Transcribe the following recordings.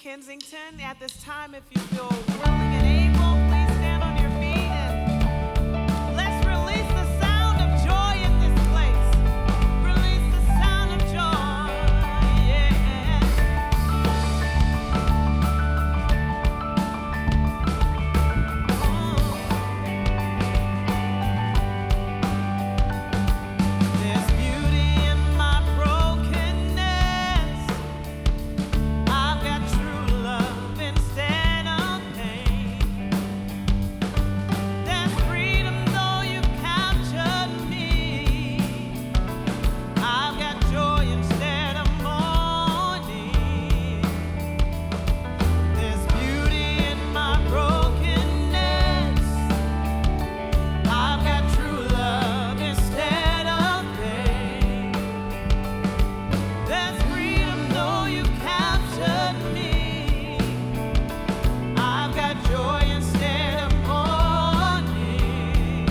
Kensington. At this time, if you feel willing and able, please stand on your feet and let's release the sound of joy in this place. Release the sound of joy, yeah. There's beauty in my brokenness. I've got true love instead of pain. There's freedom though you captured me. I've got joy instead of mourning. There's beauty in my brokenness. I've got true love instead of pain. There's freedom though you captured me. I've got joy instead of mourning.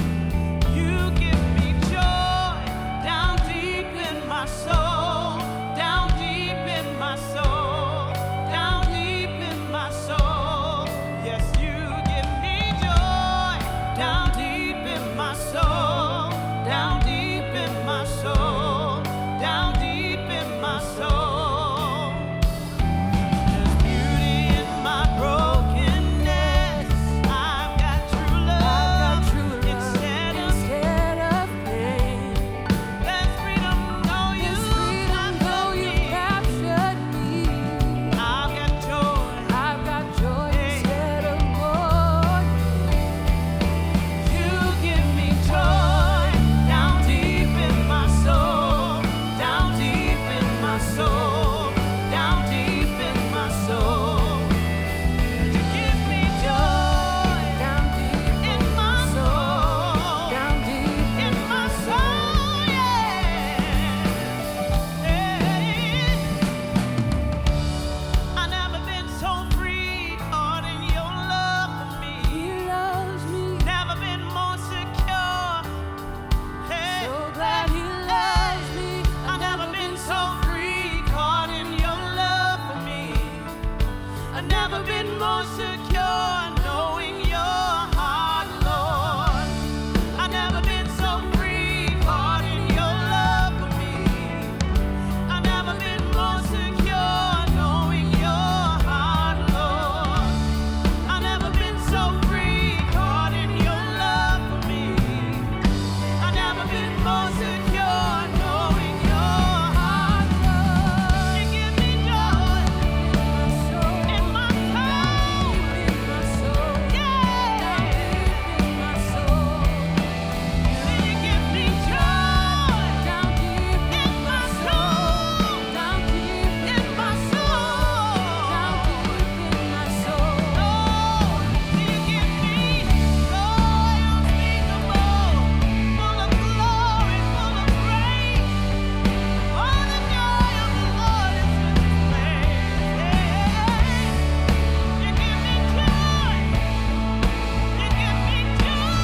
You give me joy down deep in my soul, down deep in my soul, down deep in my soul. Yes, you give me joy down deep in my soul, down deep in my soul, down deep in my soul. There's beauty in my brokenness. I've got true love instead of pain. There's freedom though you captured me. I've got joy instead of mourning. You give me joy down deep in my soul, down deep in my soul, down deep in my soul. You give me joy down deep in my soul, down deep in my soul, yeah. I've never been so free, Lord, in your love for me. He loves me. Never been more secure. Hey, so glad he loves me. I've never been so free, caught in your love for me. I've never been more secure, knowing your heart, Lord. I've never been so free, caught in your love for me. I've never been more secure, knowing your heart, Lord. I've never been so free, caught in your love for me. I've never been more secure, knowing your heart, Lord. You give me joy in my soul, yeah. In my soul, you give me joy down deep in my soul, down deep in my soul, down deep in my soul. Lord, you give me joy unspeakable, full of glory, full of grace. Oh, the joy of the Lord is in this place. You give me joy. You give me joy.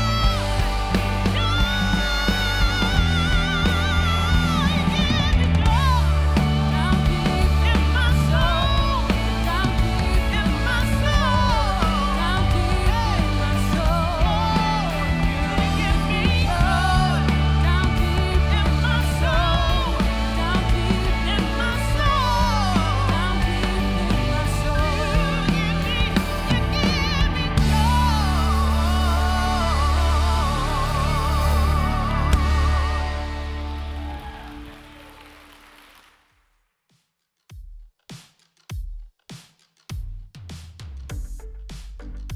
Down deep in my soul, down deep in my soul, down deep in my soul. You give me joy. Down deep in my soul, down deep in my soul, down deep in my soul. You give me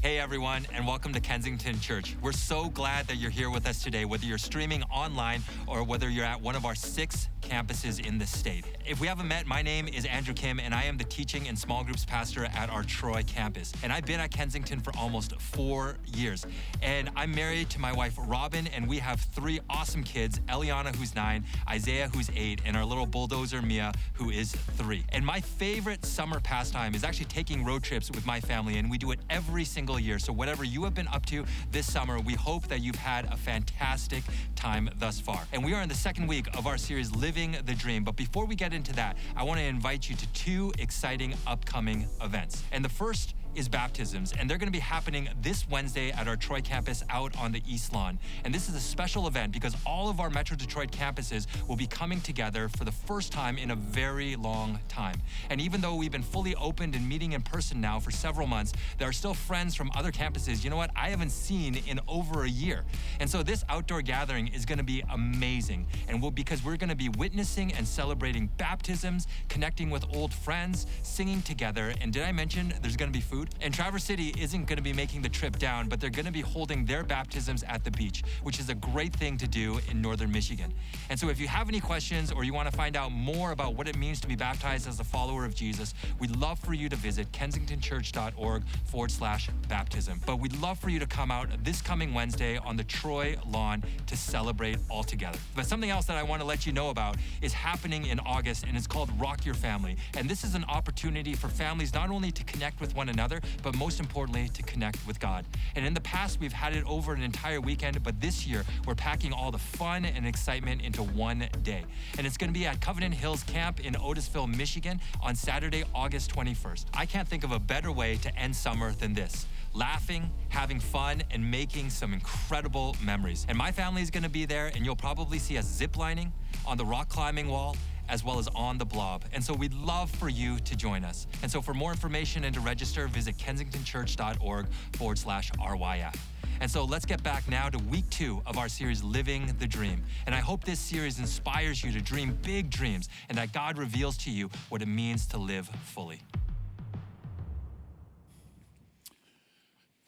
Hey everyone, and welcome to Kensington Church. We're so glad that you're here with us today, whether you're streaming online or whether you're at one of our 6 campuses in the state. If we haven't met, my name is Andrew Kim, and I am the teaching and small groups pastor at our Troy campus. And I've been at Kensington for almost 4 years. And I'm married to my wife, Robin, and we have 3 awesome kids, Eliana, who's 9, Isaiah, who's 8, and our little bulldozer, Mia, who is 3. And my favorite summer pastime is actually taking road trips with my family, and we do it every single year. So whatever you have been up to this summer, we hope that you've had a fantastic time thus far. And we are in the second week of our series, Living Living the Dream. But before we get into that, I want to invite you to two exciting upcoming events. And the first is baptisms, and they're going to be happening this Wednesday at our Troy campus out on the East Lawn. And this is a special event because all of our Metro Detroit campuses will be coming together for the first time in a very long time. And even though we've been fully opened and meeting in person now for several months, there are still friends from other campuses, you know what, I haven't seen in over a year. And so this outdoor gathering is going to be amazing. And because we're going to be witnessing and celebrating baptisms, connecting with old friends, singing together. And did I mention there's going to be food? And Traverse City isn't going to be making the trip down, but they're going to be holding their baptisms at the beach, which is a great thing to do in northern Michigan. And so if you have any questions or you want to find out more about what it means to be baptized as a follower of Jesus, we'd love for you to visit kensingtonchurch.org/baptism. But we'd love for you to come out this coming Wednesday on the Troy lawn to celebrate all together. But something else that I want to let you know about is happening in August, and it's called Rock Your Family. And this is an opportunity for families not only to connect with one another, but most importantly, to connect with God. And in the past, we've had it over an entire weekend, but this year, we're packing all the fun and excitement into one day. And it's going to be at Covenant Hills Camp in Otisville, Michigan on Saturday, August 21st. I can't think of a better way to end summer than this. Laughing, having fun, and making some incredible memories. And my family is going to be there, and you'll probably see us ziplining on the rock climbing wall, as well as on the blob. And so we'd love for you to join us. And so for more information and to register, visit kensingtonchurch.org/RYF. And so let's get back now to week 2 of our series, Living the Dream. And I hope this series inspires you to dream big dreams and that God reveals to you what it means to live fully.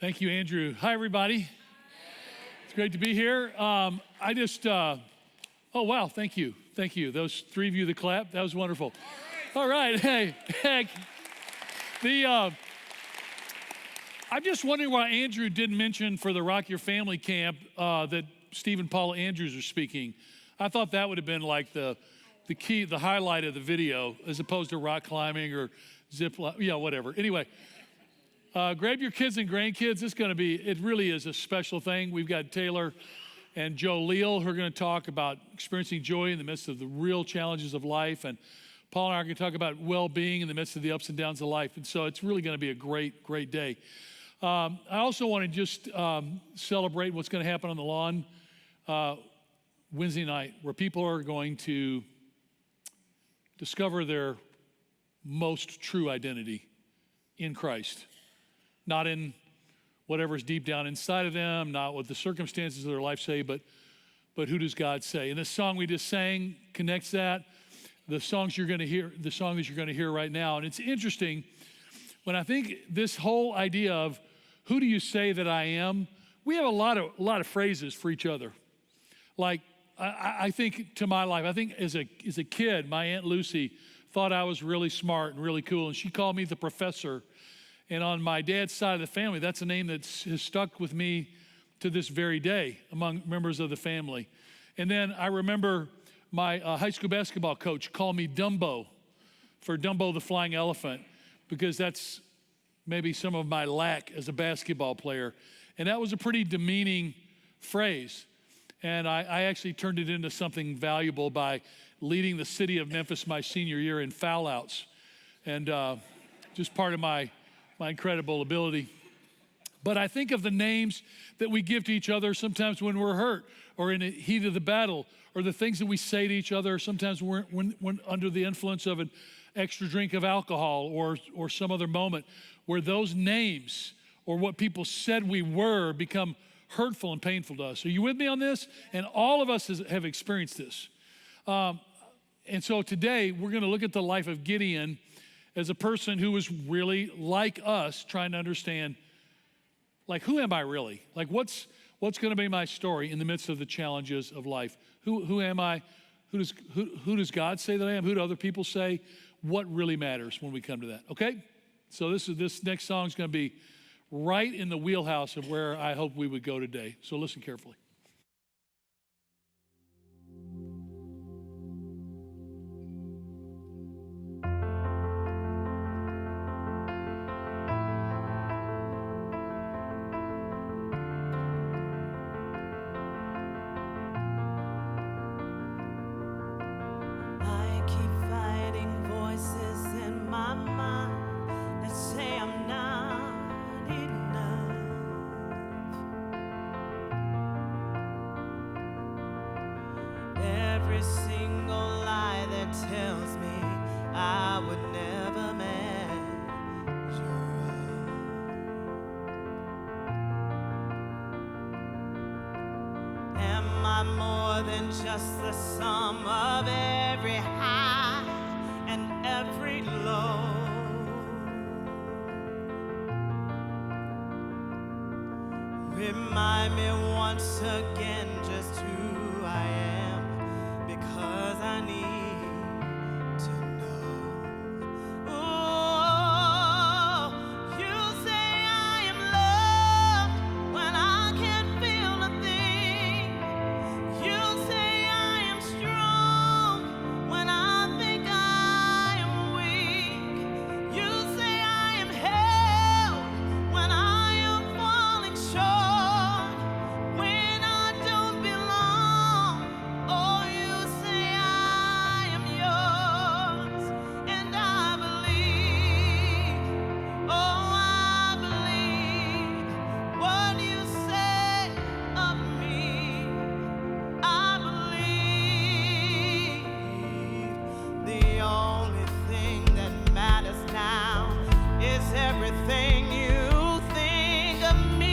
Thank you, Andrew. Hi, everybody. It's great to be here. Oh, wow, thank you. Thank you. Those 3 of you that clapped, that was wonderful. All right. Hey, heck. I'm just wondering why Andrew didn't mention for the Rock Your Family camp that Steve and Paula Andrews are speaking. I thought that would have been like the key, the highlight of the video, as opposed to rock climbing or zip line, whatever. Anyway, grab your kids and grandkids. It really is a special thing. We've got Taylor and Joe Leal, who are going to talk about experiencing joy in the midst of the real challenges of life. And Paul and I are going to talk about well-being in the midst of the ups and downs of life. And so it's really going to be a great, great day. I also want to just celebrate what's going to happen on the lawn Wednesday night, where people are going to discover their most true identity in Christ, not in whatever's deep down inside of them, not what the circumstances of their life say, but who does God say? And this song we just sang connects that. The song that you're going to hear right now. And it's interesting, when I think this whole idea of who do you say that I am, we have a lot of phrases for each other. Like, I think to my life, I think as a kid, my Aunt Lucy thought I was really smart and really cool, and she called me the professor. And on my dad's side of the family, that's a name that has stuck with me to this very day among members of the family. And then I remember my high school basketball coach called me Dumbo, for Dumbo the Flying Elephant, because that's maybe some of my lack as a basketball player. And that was a pretty demeaning phrase. And I actually turned it into something valuable by leading the city of Memphis my senior year in foul outs. And just part of my incredible ability. But I think of the names that we give to each other sometimes when we're hurt or in the heat of the battle, or the things that we say to each other sometimes when under the influence of an extra drink of alcohol or some other moment, where those names or what people said we were become hurtful and painful to us. Are you with me on this? And all of us have experienced this. And so today we're going to look at the life of Gideon as a person who was really like us, trying to understand, like, who am I really? Like, what's going to be my story in the midst of the challenges of life? Who am I? Who does God say that I am? Who do other people say? What really matters when we come to that? Okay? So this next song is going to be right in the wheelhouse of where I hope we would go today. So listen carefully. more than just the sum of every high and every low. Remind me once again just who I am, because I need to know. Oh, you say I am loved when I can't feel a thing. You say I am strong when I think I am weak. You say I am held when I am falling short, when I don't belong. Oh, you say I am yours, and I believe. Oh, I believe what you say of me. I believe the only thing that matters now is everything you think of me.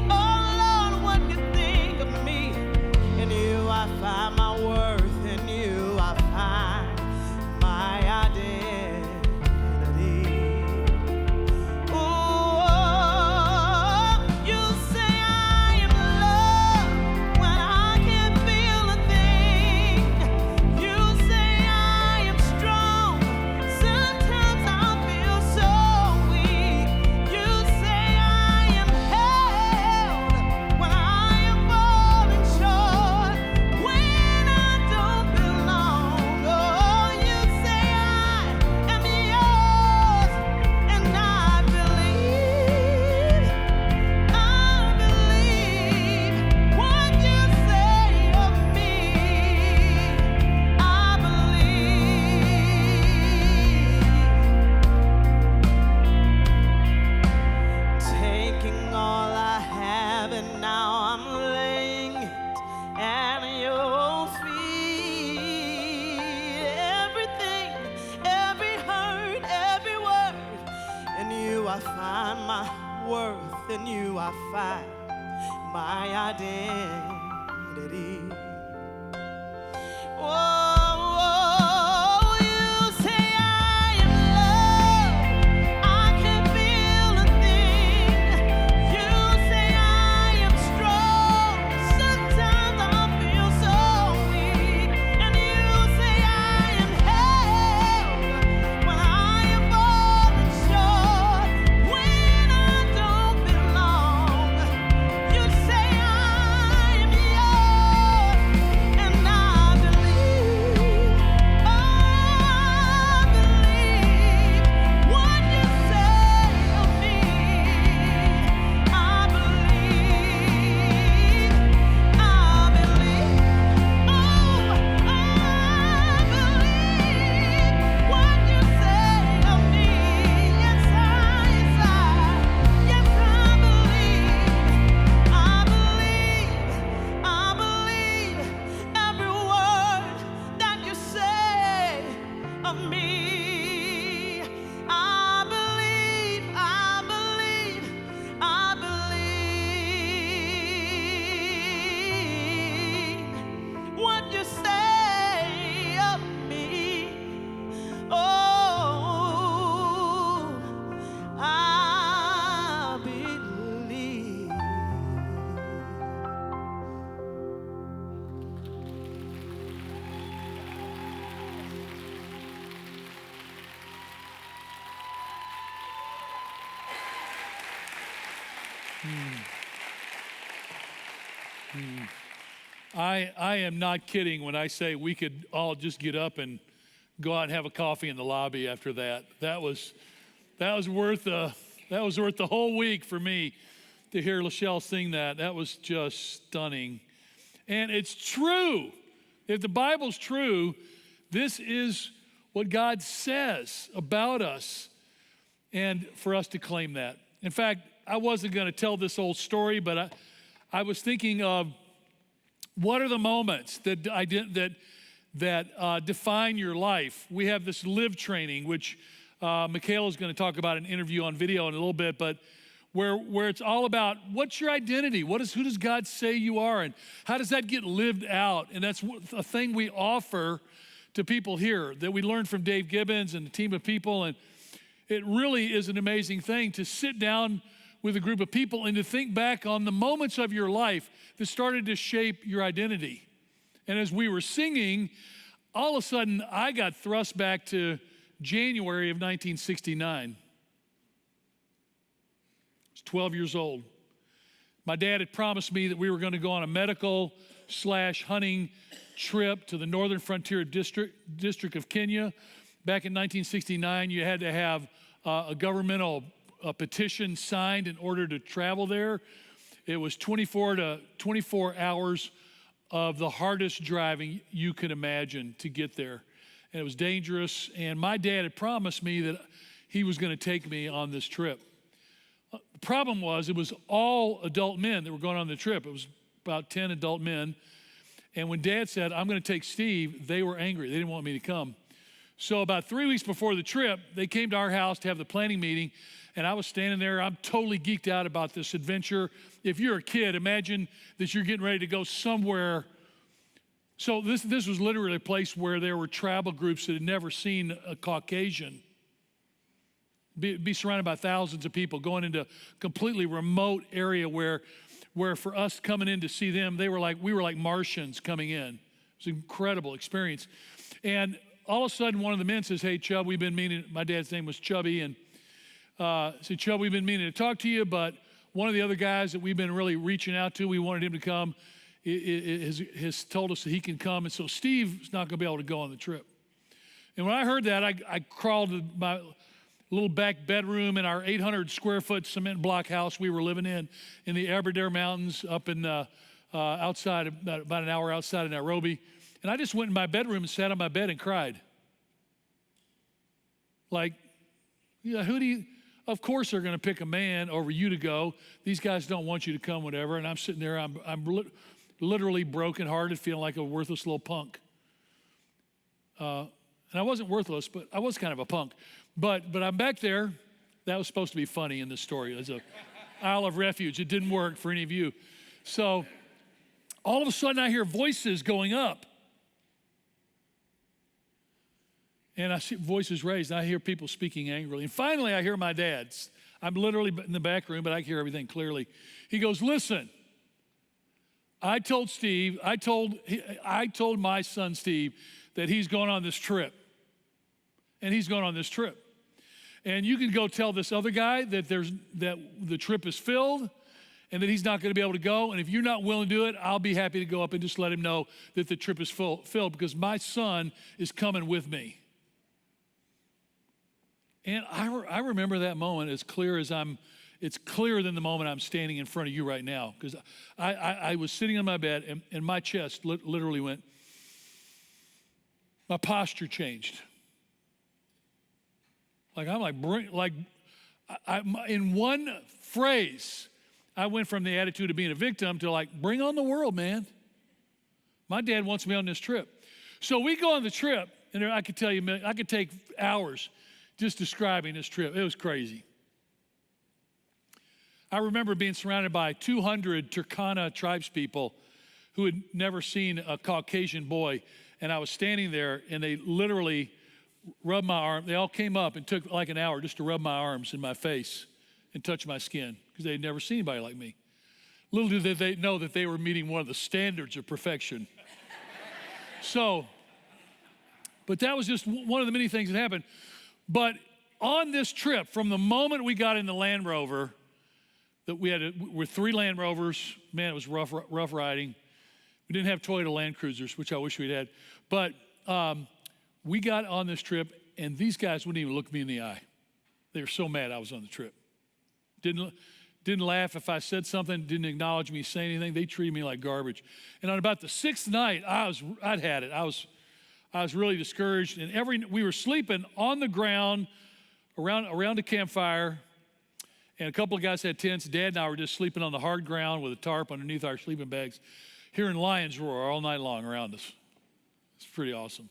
Oh Lord, what you think of me. In you I find my worth, in you I find my identity. Oh, you say I am loved when I can't feel a thing. You say I am strong, sometimes I feel so weak. You say I am held when I am falling short, when I don't belong. Oh, you say I am yours, and I believe what you say of me. I believe. Taking all I have and now I'm laying it at your feet. Everything, every hurt, every word. In you I find my worth, in you I find my identity. Oh, you say I am loved, I can't feel a thing. You say I am strong, sometimes I feel so weak. And you say I am held when I am falling short, when I don't belong. You say I am yours, and I believe. Oh, I believe what you say of me. I believe. I believe. Oh, I believe what you say of me. Yes, I believe every word that you say of me. I believe what you say of me. Oh, I believe. I am not kidding when I say we could all just get up and go out and have a coffee in the lobby after that. That was worth the whole week for me to hear Lachelle sing that. That was just stunning. And it's true. If the Bible's true, this is what God says about us, and for us to claim that. In fact, I wasn't going to tell this old story, but I was thinking of what are the moments that define your life. We have this live training, which Michaela is going to talk about in an interview on video in a little bit, but where it's all about what's your identity? Who does God say you are? And how does that get lived out? And that's a thing we offer to people here that we learned from Dave Gibbons and the team of people. And it really is an amazing thing to sit down with a group of people and to think back on the moments of your life that started to shape your identity. And as we were singing, all of a sudden I got thrust back to January of 1969. I was 12 years old. My dad had promised me that we were going to go on a medical/hunting trip to the northern frontier district of Kenya. Back in 1969, you had to have a governmental petition signed in order to travel there. It was 24 hours of the hardest driving you could imagine to get there. And it was dangerous. And my dad had promised me that he was going to take me on this trip. The problem was it was all adult men that were going on the trip. It was about 10 adult men. And when Dad said, I'm going to take Steve, they were angry. They didn't want me to come. So about 3 weeks before the trip, they came to our house to have the planning meeting, and I was standing there. I'm totally geeked out about this adventure. If you're a kid, imagine that you're getting ready to go somewhere. So this was literally a place where there were tribal groups that had never seen a Caucasian. Be surrounded by thousands of people going into a completely remote area where for us coming in to see them, we were like Martians coming in. It was an incredible experience. And all of a sudden, one of the men says, hey, Chubb, we've been meaning, my dad's name was Chubby, and said, Chubb, we've been meaning to talk to you, but one of the other guys that we've been really reaching out to, we wanted him to come, has told us that he can come, and so Steve's not going to be able to go on the trip. And when I heard that, I crawled to my little back bedroom in our 800-square-foot cement block house we were living in the Aberdare Mountains up in outside, about an hour outside of Nairobi. And I just went in my bedroom and sat on my bed and cried. Like, yeah, of course they're going to pick a man over you to go. These guys don't want you to come, whatever. And I'm sitting there, I'm literally brokenhearted, feeling like a worthless little punk. And I wasn't worthless, but I was kind of a punk. But I'm back there. That was supposed to be funny in this story. As a Isle of Refuge. It didn't work for any of you. So all of a sudden I hear voices going up. And I see voices raised, and I hear people speaking angrily. And finally, I hear my dad's. I'm literally in the back room, but I can hear everything clearly. He goes, listen, I told my son Steve that he's going on this trip. And he's going on this trip. And you can go tell this other guy that the trip is filled and that he's not going to be able to go. And if you're not willing to do it, I'll be happy to go up and just let him know that the trip is filled because my son is coming with me. And I remember that moment as clear as it's clearer than the moment I'm standing in front of you right now. Because I was sitting on my bed and my chest literally went, my posture changed. In one phrase, I went from the attitude of being a victim to like, bring on the world, man. My dad wants me on this trip. So we go on the trip, and I could tell you, I could take hours just describing this trip. It was crazy. I remember being surrounded by 200 Turkana tribespeople who had never seen a Caucasian boy. And I was standing there, and they literally rubbed my arm. They all came up and took like an hour just to rub my arms and my face and touch my skin because they had never seen anybody like me. Little did they know that they were meeting one of the standards of perfection. But that was just one of the many things that happened. But on this trip, from the moment we got in the Land Rover, that we're 3 Land Rovers. Man, it was rough riding. We didn't have Toyota Land Cruisers, which I wish we'd had. But we got on this trip, and these guys wouldn't even look me in the eye. They were so mad I was on the trip. Didn't laugh if I said something, didn't acknowledge me saying anything. They treated me like garbage. And on about the 6th night, I'd had it. I was really discouraged. And we were sleeping on the ground around a campfire, and a couple of guys had tents. Dad and I were just sleeping on the hard ground with a tarp underneath our sleeping bags, hearing lions roar all night long around us. It's pretty awesome.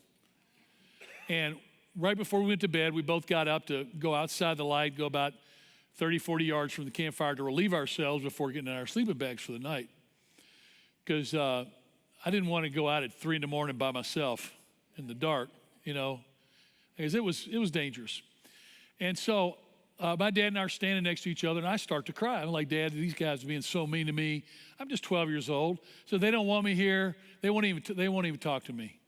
And right before we went to bed, we both got up to go outside the light, go about 30, 40 yards from the campfire to relieve ourselves before getting in our sleeping bags for the night. Because I didn't want to go out at 3 a.m. by myself in the dark, because it was dangerous. And so my dad and I are standing next to each other, and I start to cry. I'm like, Dad, these guys are being so mean to me. I'm just 12 years old, so they don't want me here. They won't even talk to me.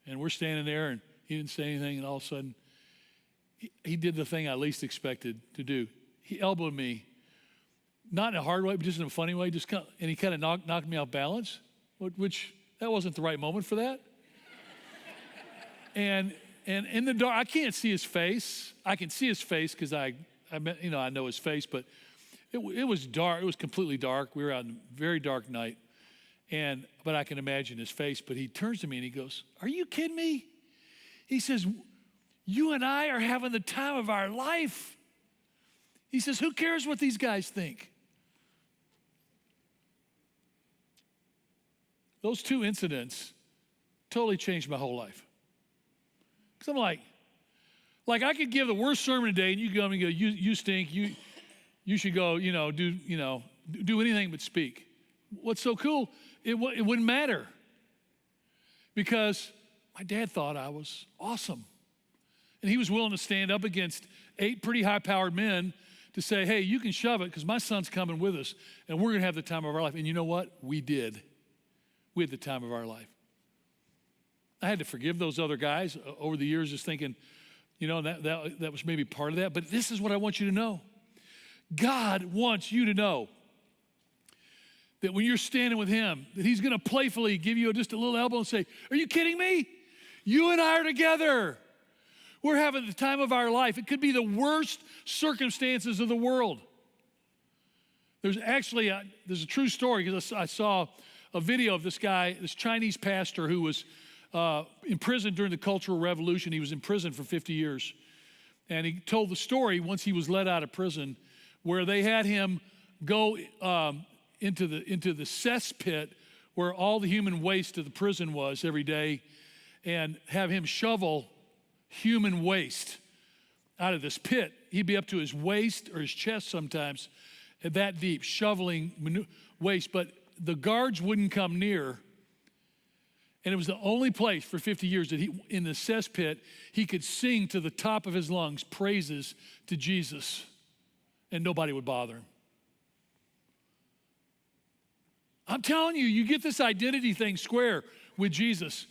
And we're standing there, and he didn't say anything, and all of a sudden, he did the thing I least expected to do. He elbowed me, not in a hard way, but just in a funny way, and he kind of knocked me off balance, which that wasn't the right moment for that. And in the dark, I can't see his face. I can see his face because I know his face, but it was dark. It was completely dark. We were out in a very dark night, but I can imagine his face. But he turns to me and he goes, "Are you kidding me?" He says, "You and I are having the time of our life." He says, "Who cares what these guys think?" Those two incidents totally changed my whole life. Because I'm like I could give the worst sermon today, and you go and go, you stink. You should go. Do anything but speak. What's so cool? It wouldn't matter, because my dad thought I was awesome, and he was willing to stand up against 8 pretty high-powered men to say, "Hey, you can shove it, because my son's coming with us, and we're going to have the time of our life." And you know what? We did. We had the time of our life. I had to forgive those other guys over the years, just thinking, that was maybe part of that. But this is what I want you to know. God wants you to know that when you're standing with him, that he's going to playfully give you just a little elbow and say, "Are you kidding me? You and I are together. We're having the time of our life." It could be the worst circumstances of the world. There's a true story, because I saw a video of this guy, this Chinese pastor who was in prison during the Cultural Revolution. He was in prison for 50 years. And he told the story once he was let out of prison, where they had him go into the cesspit where all the human waste of the prison was every day, and have him shovel human waste out of this pit. He'd be up to his waist or his chest sometimes, that deep, shoveling waste. But the guards wouldn't come near. And it was the only place for 50 years that in the cesspit, he could sing to the top of his lungs praises to Jesus, and nobody would bother him. I'm telling you, you get this identity thing square with Jesus,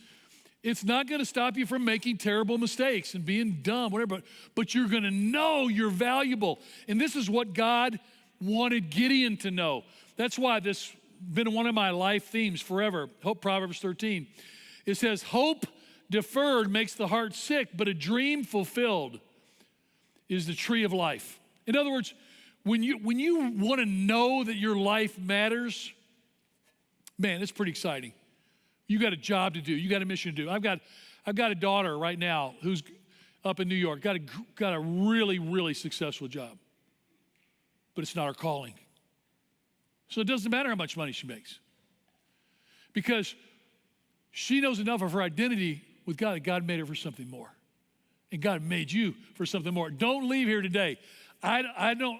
it's not going to stop you from making terrible mistakes and being dumb, whatever, but you're going to know you're valuable. And this is what God wanted Gideon to know. That's why this been one of my life themes forever. Hope, Proverbs 13. It says, "Hope deferred makes the heart sick, but a dream fulfilled is the tree of life." In other words, when you want to know that your life matters, man, it's pretty exciting. You got a job to do. You got a mission to do. I've got a daughter right now who's up in New York. Got a really, really successful job, but it's not her calling. So it doesn't matter how much money she makes, because she knows enough of her identity with God that God made her for something more. And God made you for something more. Don't leave here today. I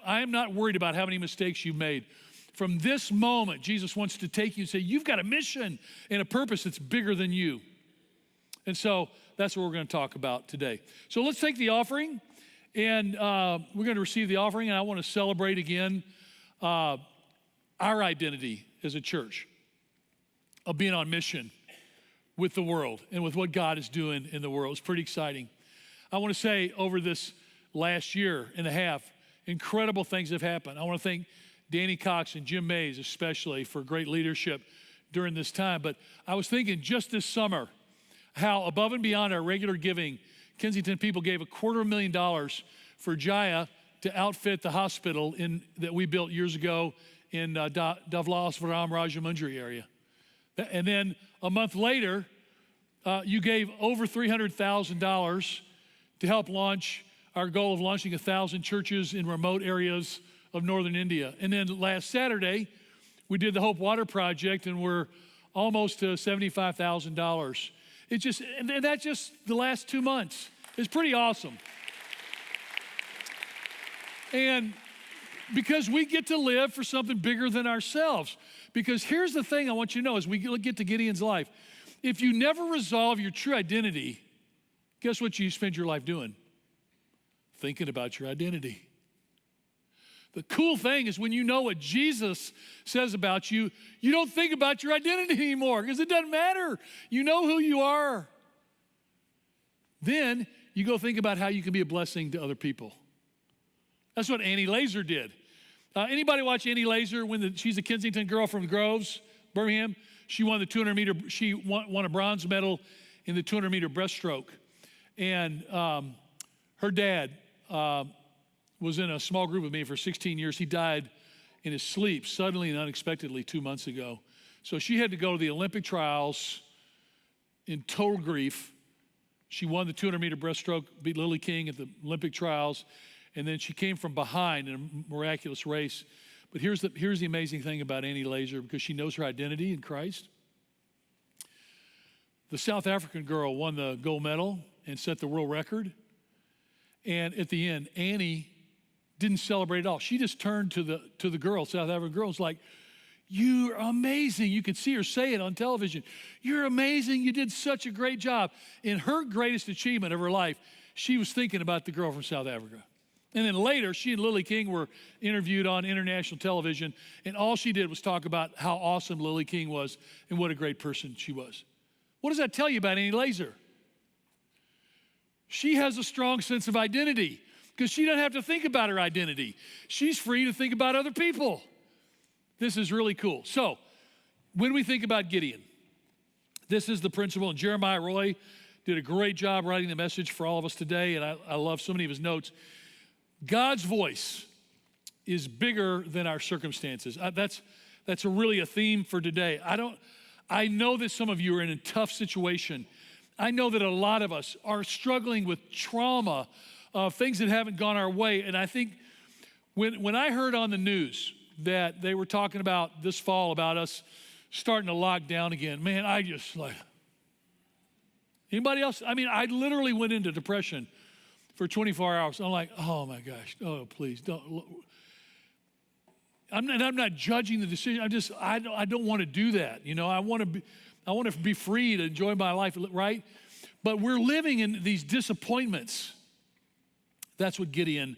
am not worried about how many mistakes you've made. From this moment, Jesus wants to take you and say, you've got a mission and a purpose that's bigger than you. And so that's what we're going to talk about today. So let's take the offering, and we're going to receive the offering, and I want to celebrate again our identity as a church of being on mission with the world and with what God is doing in the world. It's pretty exciting. I want to say over this last year and a half, incredible things have happened. I want to thank Danny Cox and Jim Mays especially for great leadership during this time. But I was thinking just this summer how above and beyond our regular giving, Kensington people gave $250,000 for Jaya to outfit the hospital that we built years ago in Davlas Varam Rajamundry area. And then a month later, you gave over $300,000 to help launch our goal of launching 1,000 churches in remote areas of northern India. And then last Saturday, we did the Hope Water Project, and we're almost to $75,000. And that's just the last 2 months. It's pretty awesome. And because we get to live for something bigger than ourselves. Because here's the thing I want you to know as we get to Gideon's life. If you never resolve your true identity, guess what you spend your life doing? Thinking about your identity. The cool thing is when you know what Jesus says about you, you don't think about your identity anymore because it doesn't matter. You know who you are. Then you go think about how you can be a blessing to other people. That's what Annie Laser did. Anybody watch Annie Laser she's a Kensington girl from Groves, Birmingham? She won the 200 meter, she won a bronze medal in the 200 meter breaststroke. And her dad was in a small group with me for 16 years. He died in his sleep suddenly and unexpectedly 2 months ago. So she had to go to the Olympic trials in total grief. She won the 200 meter breaststroke, beat Lily King at the Olympic trials. And then she came from behind in a miraculous race. But here's the amazing thing about Annie Laser, because she knows her identity in Christ. The South African girl won the gold medal and set the world record. And at the end, Annie didn't celebrate at all. She just turned to the girl, South African girl, and was like, "You're amazing." You could see her say it on television. "You're amazing. You did such a great job." In her greatest achievement of her life, she was thinking about the girl from South Africa. And then later, she and Lily King were interviewed on international television, and all she did was talk about how awesome Lily King was and what a great person she was. What does that tell you about Annie Laser? She has a strong sense of identity because she doesn't have to think about her identity. She's free to think about other people. This is really cool. So, when we think about Gideon, this is the principle, and Jeremiah Roy did a great job writing the message for all of us today, and I love so many of his notes. God's voice is bigger than our circumstances. That's really a theme for today. I know that some of you are in a tough situation. I know that a lot of us are struggling with trauma, things that haven't gone our way. And I think when I heard on the news that they were talking about this fall about us starting to lock down again, man, I just like, anybody else? I mean, I literally went into depression for 24 hours. I'm like, oh my gosh, oh please don't. I'm not judging the decision. I don't want to do that. You know, I want to be free to enjoy my life, right? But we're living in these disappointments. That's what Gideon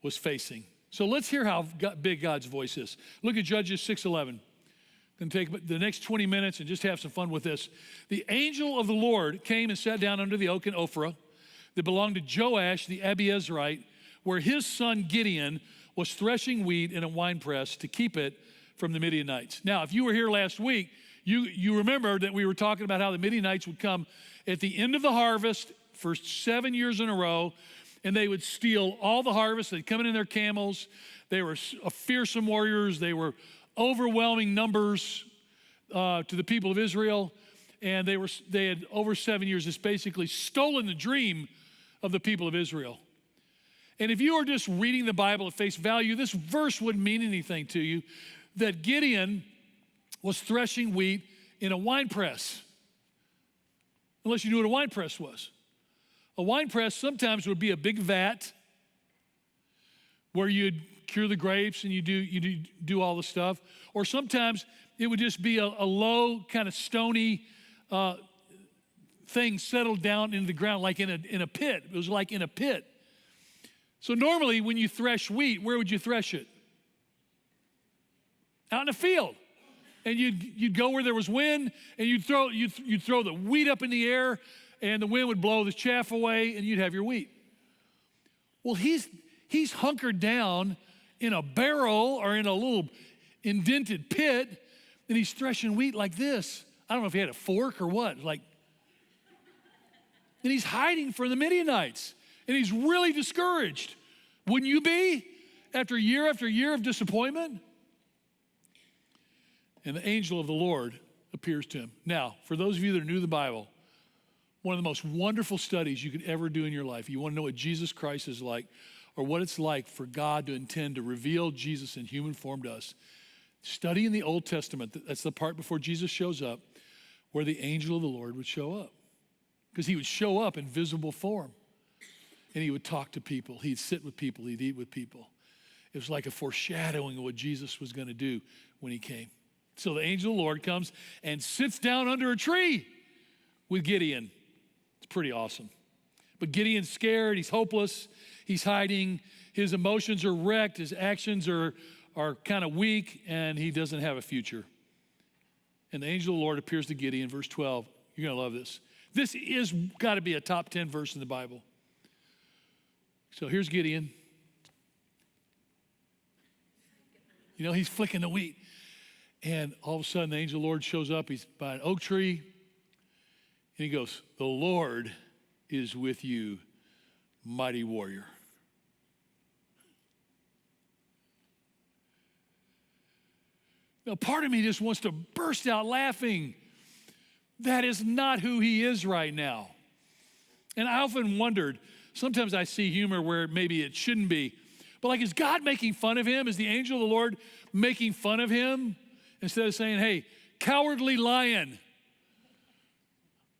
was facing. So let's hear how big God's voice is. Look at Judges 6:11. Going to take the next 20 minutes and just have some fun with this. The angel of the Lord came and sat down under the oak in Ophrah that belonged to Joash the Abiezrite, where his son Gideon was threshing wheat in a winepress to keep it from the Midianites. Now, if you were here last week, you remember that we were talking about how the Midianites would come at the end of the harvest for 7 years in a row, and they would steal all the harvest. They'd come in their camels. They were fearsome warriors. They were overwhelming numbers to the people of Israel, and they had over 7 years just basically stolen the dream of the people of Israel. And if you were just reading the Bible at face value, this verse wouldn't mean anything to you, that Gideon was threshing wheat in a wine press, unless you knew what a wine press was. A wine press sometimes would be a big vat where you'd cure the grapes and you do all the stuff. Or sometimes it would just be a low, kind of stony thing settled down into the ground like in a pit. It was like in a pit. So normally when you thresh wheat, where would you thresh it? Out in a field. And you'd go where there was wind, and you'd throw the wheat up in the air, and the wind would blow the chaff away, and you'd have your wheat. Well, he's hunkered down in a barrel or in a little indented pit, and he's threshing wheat like this. I don't know if he had a fork or what. And he's hiding from the Midianites, and he's really discouraged. Wouldn't you be after year of disappointment? And the angel of the Lord appears to him. Now, for those of you that are new to the Bible, one of the most wonderful studies you could ever do in your life, you want to know what Jesus Christ is like, or what it's like for God to intend to reveal Jesus in human form to us. Study in the Old Testament, that's the part before Jesus shows up, where the angel of the Lord would show up. Because he would show up in visible form. And he would talk to people. He'd sit with people. He'd eat with people. It was like a foreshadowing of what Jesus was going to do when he came. So the angel of the Lord comes and sits down under a tree with Gideon. It's pretty awesome. But Gideon's scared. He's hopeless. He's hiding. His emotions are wrecked. His actions are kind of weak, and he doesn't have a future. And the angel of the Lord appears to Gideon, verse 12. You're going to love this. This is got to be a top 10 verse in the Bible. So here's Gideon. You know, he's flicking the wheat. And all of a sudden, the angel of the Lord shows up. He's by an oak tree. And he goes, "The Lord is with you, mighty warrior." Now, part of me just wants to burst out laughing. That is not who he is right now. And I often wondered, sometimes I see humor where maybe it shouldn't be. But like, is God making fun of him? Is the angel of the Lord making fun of him? Instead of saying, "Hey, cowardly lion,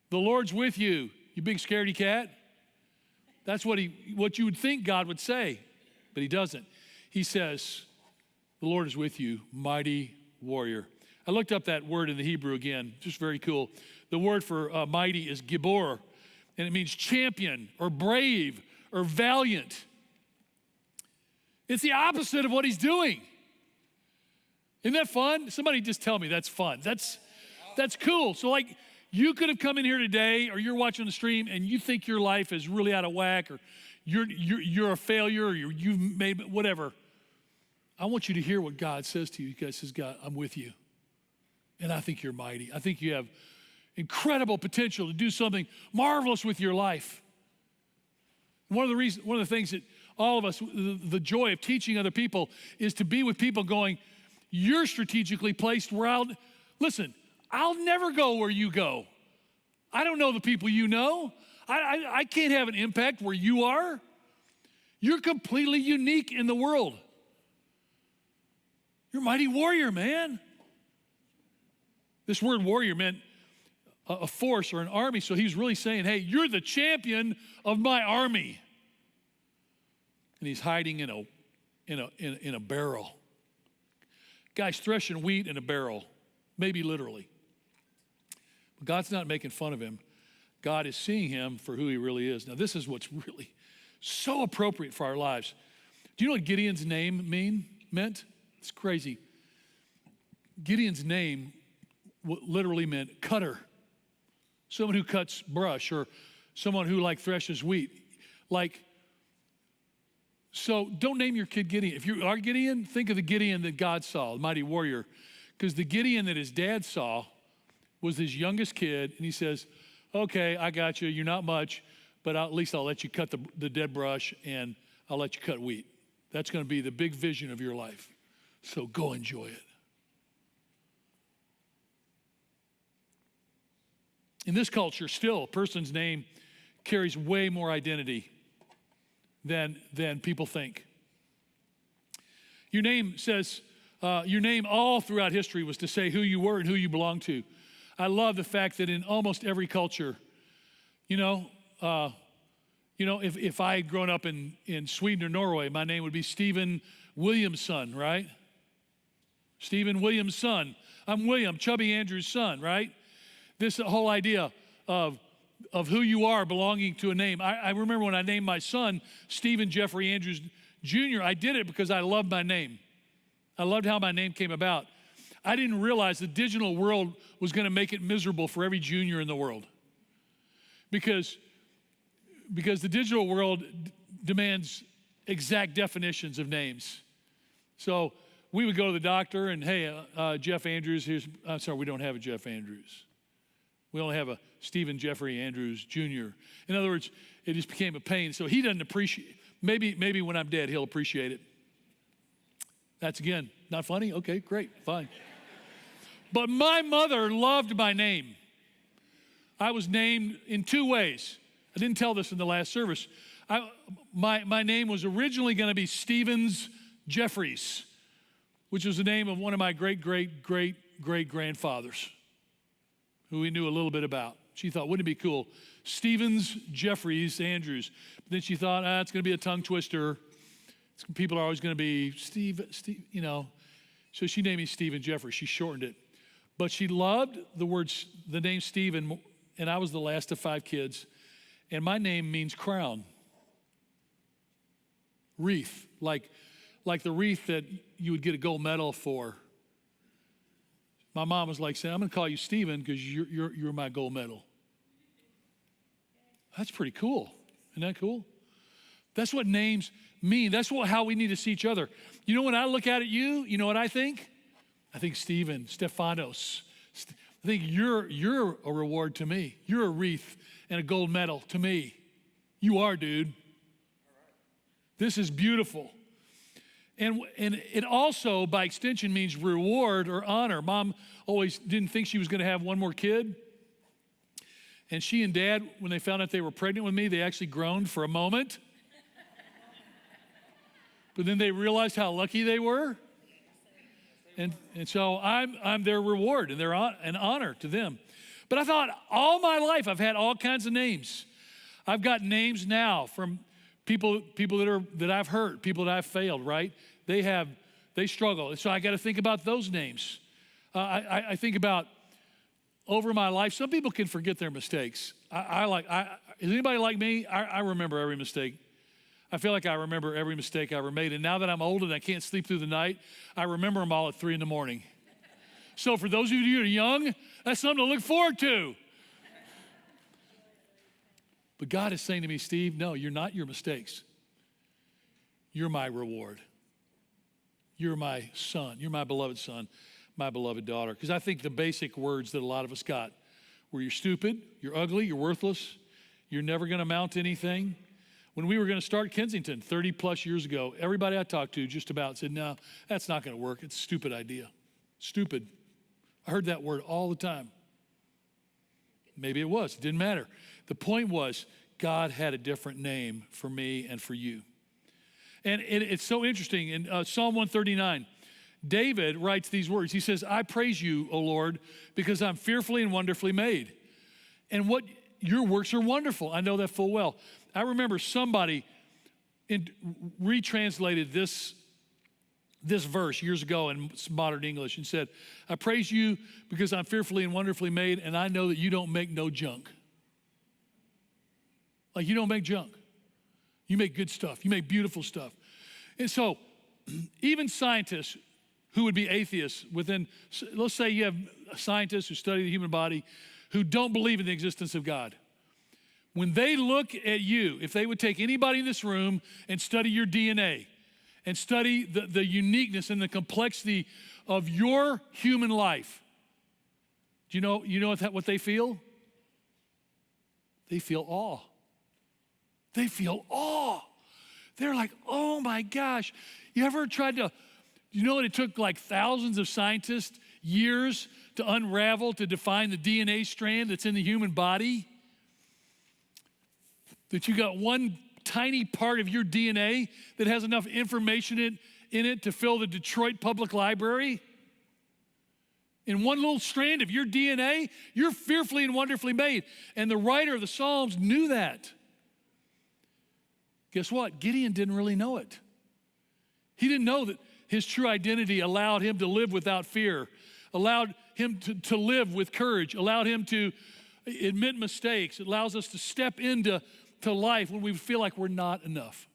the Lord's with you, you big scaredy cat." That's what you would think God would say, but he doesn't. He says, "The Lord is with you, mighty warrior." I looked up that word in the Hebrew again, just very cool. The word for mighty is gibor, and it means champion or brave or valiant. It's the opposite of what he's doing. Isn't that fun? Somebody just tell me that's fun. That's cool. So like, you could have come in here today, or you're watching the stream and you think your life is really out of whack, or you're a failure, or you've made whatever. I want you to hear what God says to you. God says, "God, I'm with you. And I think you're mighty. I think you have incredible potential to do something marvelous with your life." One of the things that all of us, the joy of teaching other people, is to be with people going, "You're strategically placed where I'll never go where you go. I don't know the people you know. I can't have an impact where you are. You're completely unique in the world. You're a mighty warrior, man." This word warrior meant a force or an army, so he's really saying, "Hey, you're the champion of my army." And he's hiding in a barrel. Guy's threshing wheat in a barrel, maybe literally. But God's not making fun of him. God is seeing him for who he really is. Now, this is what's really so appropriate for our lives. Do you know what Gideon's name meant? It's crazy. Gideon's name literally meant cutter. Someone who cuts brush, or someone who threshes wheat. So don't name your kid Gideon. If you are Gideon, think of the Gideon that God saw, the mighty warrior. Because the Gideon that his dad saw was his youngest kid, and he says, "Okay, I got you. You're not much, but at least I'll let you cut the dead brush, and I'll let you cut wheat. That's going to be the big vision of your life. So go enjoy it." In this culture, still, a person's name carries way more identity than people think. Your name says, your name all throughout history was to say who you were and who you belong to. I love the fact that in almost every culture, if I had grown up in Sweden or Norway, my name would be Stephen Williamson, right? Stephen Williams' son. I'm William, Chubby Andrews' son, right? This whole idea of who you are belonging to a name. I remember when I named my son Stephen Jeffrey Andrews Jr., I did it because I loved my name. I loved how my name came about. I didn't realize the digital world was going to make it miserable for every junior in the world. Because the digital world demands exact definitions of names. So we would go to the doctor and, "Hey, Jeff Andrews, I'm sorry, we don't have a Jeff Andrews. We only have a Stephen Jeffrey Andrews Jr." In other words, it just became a pain. So he doesn't appreciate, maybe when I'm dead, he'll appreciate it. That's, again, not funny? Okay, great, fine. But my mother loved my name. I was named in two ways. I didn't tell this in the last service. My name was originally going to be Stevens Jeffries, which was the name of one of my great-great-great-great-grandfathers, who we knew a little bit about. She thought, wouldn't it be cool? Stevens Jeffries Andrews. But then she thought, it's going to be a tongue twister. People are always going to be Steve, you know. So she named me Stephen Jeffrey. She shortened it. But she loved the name Stephen, and I was the last of 5 kids. And my name means crown. Wreath, like the wreath that you would get a gold medal for. My mom was like saying, I'm going to call you Stephen because you're my gold medal. That's pretty cool. Isn't that cool? That's what names mean. That's how we need to see each other. You know, when I look at you, you know what I think? I think Stephen, Stephanos. I think you're a reward to me. You're a wreath and a gold medal to me. You are, dude. This is beautiful. And it also, by extension, means reward or honor. Mom always didn't think she was going to have one more kid. And she and Dad, when they found out they were pregnant with me, they actually groaned for a moment. But then they realized how lucky they were. And so I'm their reward, and they're an honor to them. But I thought all my life I've had all kinds of names. I've got names now from people that I've hurt, people that I've failed, right? They struggle. And so I got to think about those names. I think about over my life, some people can forget their mistakes. Is anybody like me? I remember every mistake. I feel like I remember every mistake I ever made. And now that I'm old and I can't sleep through the night, I remember them all at 3 a.m. So for those of you who are young, that's something to look forward to. But God is saying to me, Steve, no, you're not your mistakes. You're my reward. You're my son. You're my beloved son, my beloved daughter. Because I think the basic words that a lot of us got were you're stupid, you're ugly, you're worthless, you're never going to amount to anything. When we were going to start Kensington 30 plus years ago, everybody I talked to just about said, no, that's not going to work. It's a stupid idea. Stupid. I heard that word all the time. Maybe it was. It didn't matter. The point was God had a different name for me and for you. And it's so interesting. In Psalm 139, David writes these words. He says, I praise you, O Lord, because I'm fearfully and wonderfully made. And your works are wonderful. I know that full well. I remember somebody retranslated this verse years ago in modern English and said, I praise you because I'm fearfully and wonderfully made, and I know that you don't make no junk. Like, you don't make junk. You make good stuff. You make beautiful stuff. And so even scientists who would be atheists let's say you have scientists who study the human body who don't believe in the existence of God. When they look at you, if they would take anybody in this room and study your DNA and study the uniqueness and the complexity of your human life, do you know what they feel? They feel awe. They feel awe. They're like, oh my gosh. You ever tried to, it took like thousands of scientists years to unravel, to define the DNA strand that's in the human body? That you got one tiny part of your DNA that has enough information in it to fill the Detroit Public Library? In one little strand of your DNA, you're fearfully and wonderfully made. And the writer of the Psalms knew that. Guess what? Gideon didn't really know it. He didn't know that his true identity allowed him to live without fear, allowed him to live with courage, allowed him to admit mistakes. It allows us to step into life when we feel like we're not enough.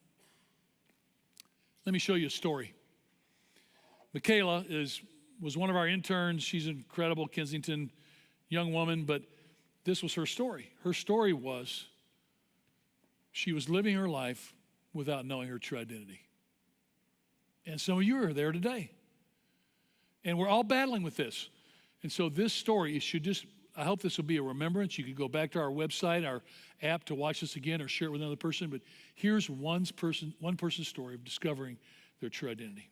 Let me show you a story. Michaela was one of our interns. She's an incredible Kensington young woman, but this was her story. Her story was she was living her life without knowing her true identity. And some of you are there today. And we're all battling with this. And so this story I hope this will be a remembrance. You could go back to our website, our app to watch this again or share it with another person. But here's one person's story of discovering their true identity.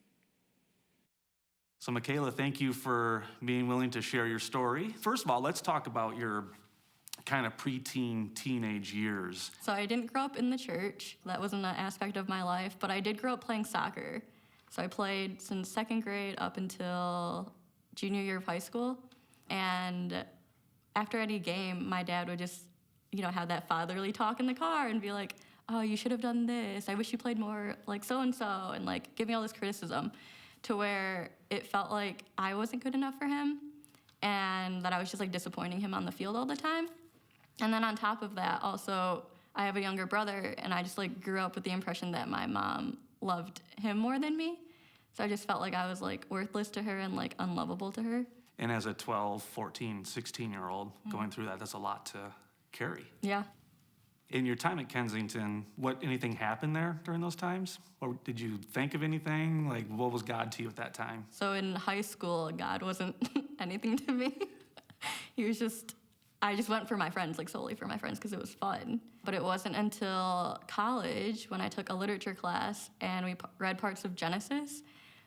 So Michaela, thank you for being willing to share your story. First of all, let's talk about your kind of preteen, teenage years. So I didn't grow up in the church. That wasn't an aspect of my life, but I did grow up playing soccer. So I played since 2nd grade up until junior year of high school. And after any game, my dad would just, have that fatherly talk in the car and be like, oh, you should have done this. I wish you played more like so-and-so, and like give me all this criticism, to where it felt like I wasn't good enough for him and that I was just like disappointing him on the field all the time. And then on top of that, also, I have a younger brother, and I just like grew up with the impression that my mom loved him more than me. So I just felt like I was like worthless to her and like unlovable to her. And as a 12, 14, 16-year-old going through that, that's a lot to carry. Yeah. In your time at Kensington, anything happened there during those times? Or did you think of anything? Like, what was God to you at that time? So in high school, God wasn't anything to me. He was just, I just went for my friends, like solely for my friends, because it was fun. But it wasn't until college when I took a literature class and we read parts of Genesis.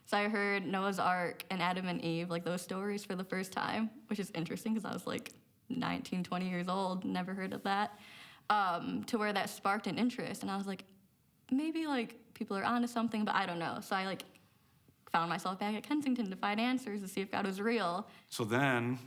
So I heard Noah's Ark and Adam and Eve, like those stories for the first time, which is interesting because I was like 19, 20 years old, never heard of that, to where that sparked an interest. And I was like, maybe like people are onto something, but I don't know. So I like found myself back at Kensington to find answers, to see if God was real. So then,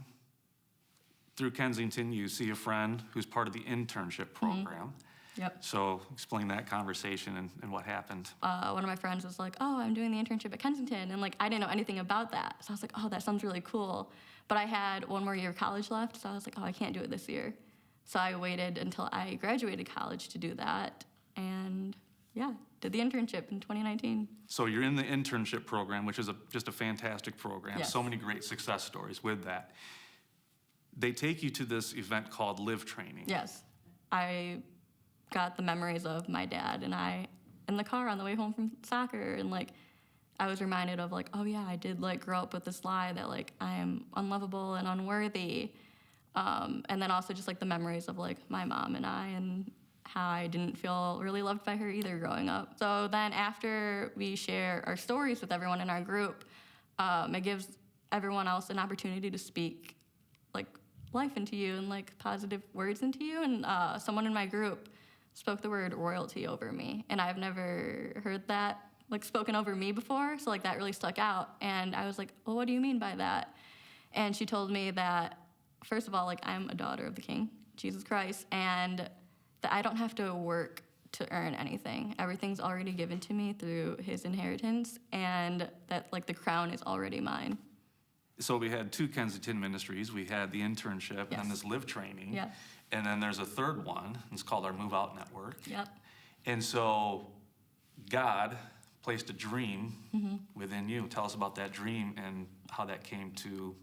through Kensington, you see a friend who's part of the internship program. Yep. So explain that conversation and what happened. One of my friends was like, oh, I'm doing the internship at Kensington. And like, I didn't know anything about that. So I was like, oh, that sounds really cool. But I had one more year of college left. So I was like, oh, I can't do it this year. So I waited until I graduated college to do that. And yeah, did the internship in 2019. So you're in the internship program, which is just a fantastic program. Yes. So many great success stories with that. They take you to this event called Live Training. Yes. I got the memories of my dad and I in the car on the way home from soccer, and like I was reminded of like, oh yeah, I did like grow up with this lie that like I am unlovable and unworthy. And then also just like the memories of like my mom and I, and how I didn't feel really loved by her either growing up. So then after we share our stories with everyone in our group, it gives everyone else an opportunity to speak like life into you and like positive words into you. And someone in my group spoke the word royalty over me. And I've never heard that like spoken over me before. So like that really stuck out. And I was like, well, what do you mean by that? And she told me that, first of all, like I'm a daughter of the King, Jesus Christ, and that I don't have to work to earn anything. Everything's already given to me through his inheritance, and that like the crown is already mine. So we had two Kensington ministries. We had the internship and then Yes. this Live Training. Yeah. And then there's a third one. It's called our Move Out Network. Yep. And so God placed a dream within you. Tell us about that dream and how that came to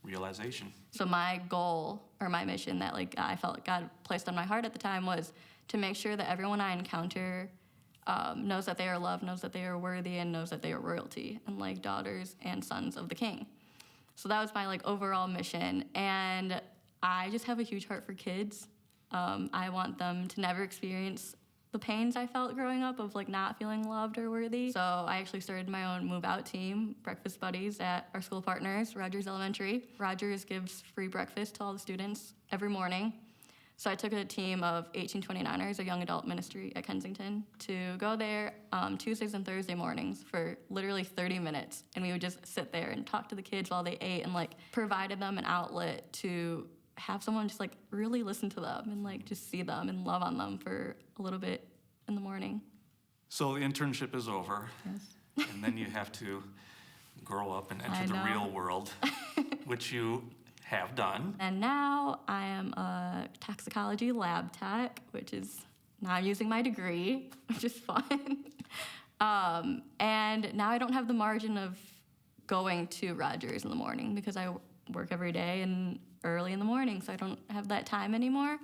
realization. So my goal or my mission that like I felt God placed on my heart at the time was to make sure that everyone I encounter knows that they are loved, knows that they are worthy, and knows that they are royalty and like daughters and sons of the King. So that was my like overall mission, and I just have a huge heart for kids. I want them to never experience the pains I felt growing up of like not feeling loved or worthy. So I actually started my own move out team, Breakfast Buddies, at our school partners, Rogers Elementary. Rogers gives free breakfast to all the students every morning. So I took a team of 1829ers, a young adult ministry at Kensington, to go there Tuesdays and Thursday mornings for literally 30 minutes. And we would just sit there and talk to the kids while they ate, and like provided them an outlet to have someone just like really listen to them and like just see them and love on them for a little bit in the morning. So the internship is over. Yes. And then you have to grow up and enter I the know. real world, which you have done. And now I am a toxicology lab tech, which is now I'm using my degree, which is fun. And now I don't have the margin of going to Rogers in the morning because I work every day and early in the morning, so I don't have that time anymore.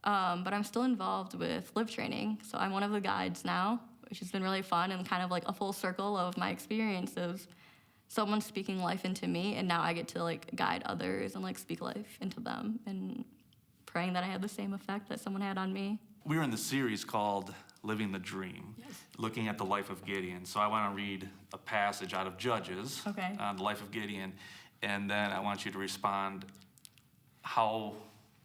But I'm still involved with Live Training, so I'm one of the guides now, which has been really fun and kind of like a full circle of my experience of someone speaking life into me, and now I get to like guide others and like speak life into them, and praying that I have the same effect that someone had on me. We were in the series called Living the Dream, looking at the life of Gideon. So I want to read a passage out of Judges Okay. on the life of Gideon, and then I want you to respond, how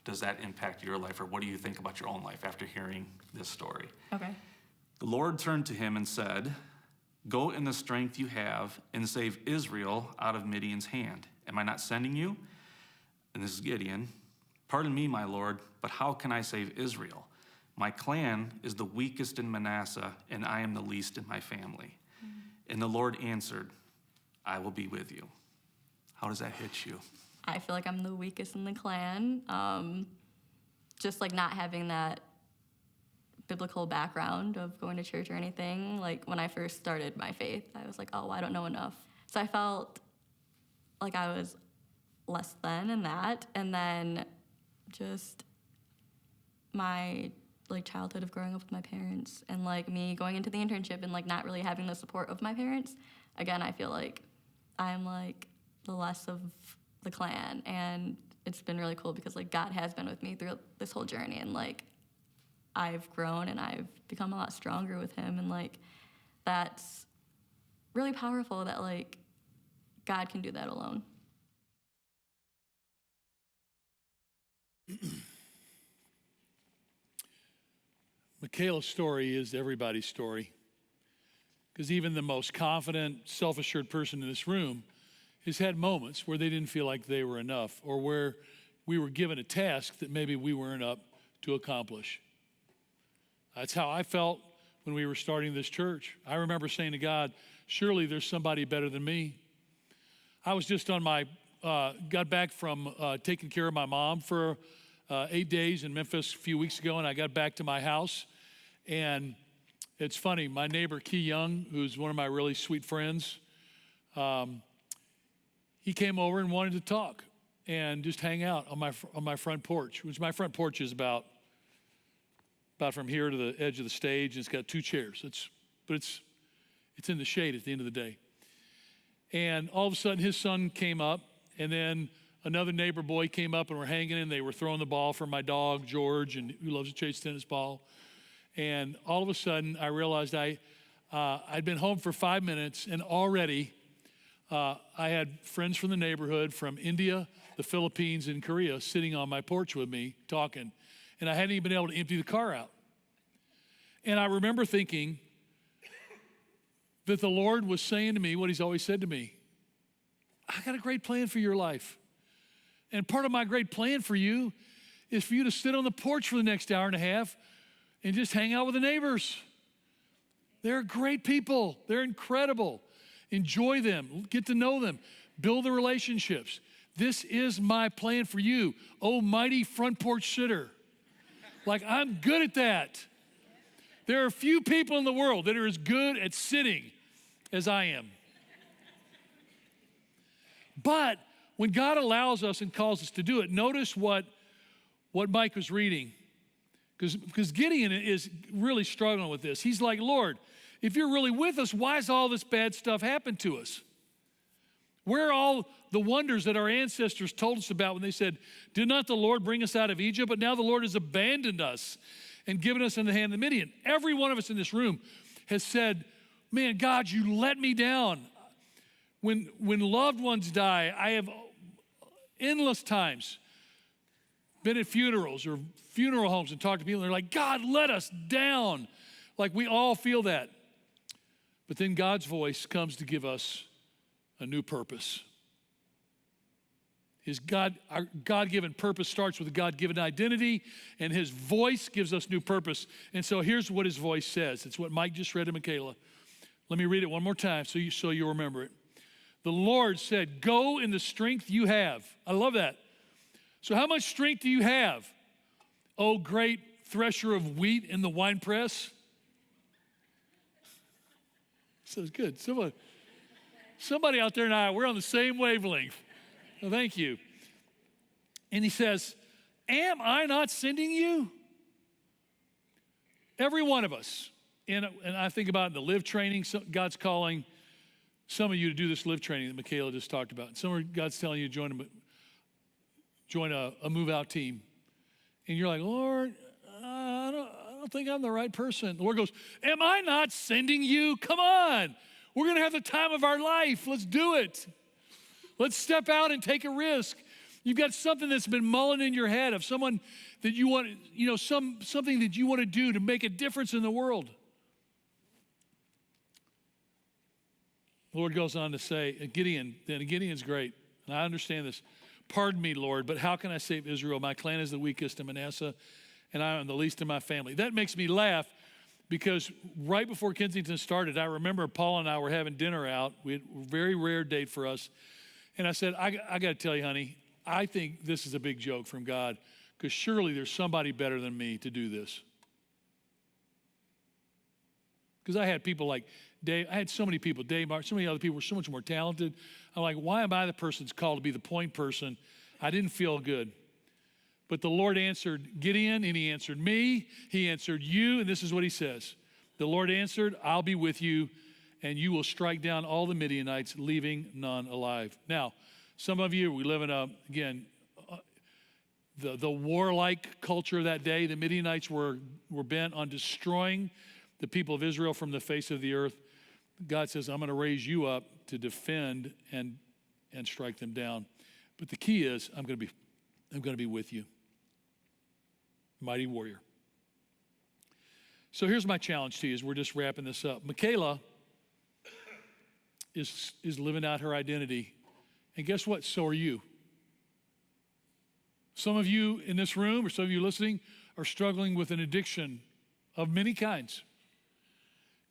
does that impact your life, or what do you think about your own life after hearing this story? Okay. The Lord turned to him and said, "Go in the strength you have and save Israel out of Midian's hand. Am I not sending you?" And this is Gideon. "Pardon me, my Lord, but how can I save Israel?" My clan is the weakest in Manasseh, and I am the least in my family. And the Lord answered, I will be with you. How does that hit you? I feel like I'm the weakest in the clan. Just like not having that biblical background of going to church or anything. Like when I first started my faith, I was like, oh, I don't know enough. So I felt like I was less than in that. And then just my childhood of growing up with my parents and like me going into the internship and like not really having the support of my parents. Again, I feel like I'm like the less of the clan, and it's been really cool because like God has been with me through this whole journey, and like I've grown and I've become a lot stronger with him, and like that's really powerful that like God can do that alone. Michaela's story is everybody's story, because even the most confident, self-assured person in this room has had moments where they didn't feel like they were enough, or where we were given a task that maybe we weren't up to accomplish. That's how I felt when we were starting this church. I remember saying to God, surely there's somebody better than me. I was just on got back from taking care of my mom for 8 days in Memphis a few weeks ago, and I got back to my house. And it's funny, my neighbor, Key Young, who's one of my really sweet friends, he came over and wanted to talk and just hang out on my front porch, which my front porch is about from here to the edge of the stage, and it's got 2 chairs. But it's in the shade at the end of the day. And all of a sudden, his son came up, and then another neighbor boy came up, and were hanging, and they were throwing the ball for my dog, George, and who loves to chase tennis ball. And all of a sudden, I realized I'd been home for 5 minutes, and already I had friends from the neighborhood, from India, the Philippines, and Korea, sitting on my porch with me, talking. And I hadn't even been able to empty the car out. And I remember thinking that the Lord was saying to me what he's always said to me. I got a great plan for your life. And part of my great plan for you is for you to sit on the porch for the next hour and a half and just hang out with the neighbors. They're great people. They're incredible. Enjoy them. Get to know them. Build the relationships. This is my plan for you, oh mighty front porch sitter. Like, I'm good at that. There are few people in the world that are as good at sitting as I am. But when God allows us and calls us to do it, notice what Mike was reading. Because Gideon is really struggling with this. He's like, Lord, if you're really with us, why has all this bad stuff happened to us? Where are all the wonders that our ancestors told us about when they said, did not the Lord bring us out of Egypt? But now the Lord has abandoned us and given us in the hand of the Midian. Every one of us in this room has said, man, God, you let me down. When loved ones die, I have endless times been at funerals or funeral homes and talked to people, and they're like, God, let us down. Like, we all feel that. But then God's voice comes to give us a new purpose. Our God-given purpose starts with a God-given identity, and his voice gives us new purpose. And so here's what his voice says. It's what Mike just read to Michaela. Let me read it one more time so you'll remember it. The Lord said, go in the strength you have. I love that. So how much strength do you have? Oh, great thresher of wheat in the winepress. Sounds good. Somebody out there and I, we're on the same wavelength. Well, thank you. And he says, am I not sending you? Every one of us. And I think about the live training, God's calling some of you to do this live training that Michaela just talked about. Some of God's telling you to join a move-out team. And you're like, Lord, I don't think I'm the right person. The Lord goes, am I not sending you? Come on. We're going to have the time of our life. Let's do it. Let's step out and take a risk. You've got something that's been mulling in your head of someone that you want, something that you want to do to make a difference in the world. The Lord goes on to say, Gideon's great, and I understand this. Pardon me, Lord, but how can I save Israel? My clan is the weakest in Manasseh, and I am the least in my family. That makes me laugh because right before Kensington started, I remember Paul and I were having dinner out. We had a very rare date for us. And I said, I got to tell you, honey, I think this is a big joke from God because surely there's somebody better than me to do this. Because I had people like Dave, I had so many people, Dave, Mark, so many other people were so much more talented. I'm like, why am I the person that's called to be the point person? I didn't feel good. But the Lord answered Gideon, and he answered me. He answered you, and this is what he says. The Lord answered, I'll be with you, and you will strike down all the Midianites, leaving none alive. Now, some of you, we live in the warlike culture of that day. The Midianites were bent on destroying the people of Israel from the face of the earth. God says, I'm going to raise you up to defend and strike them down. But the key is, I'm going to be with you. Mighty warrior. So here's my challenge to you as we're just wrapping this up. Michaela is living out her identity. And guess what? So are you. Some of you in this room or some of you listening are struggling with an addiction of many kinds.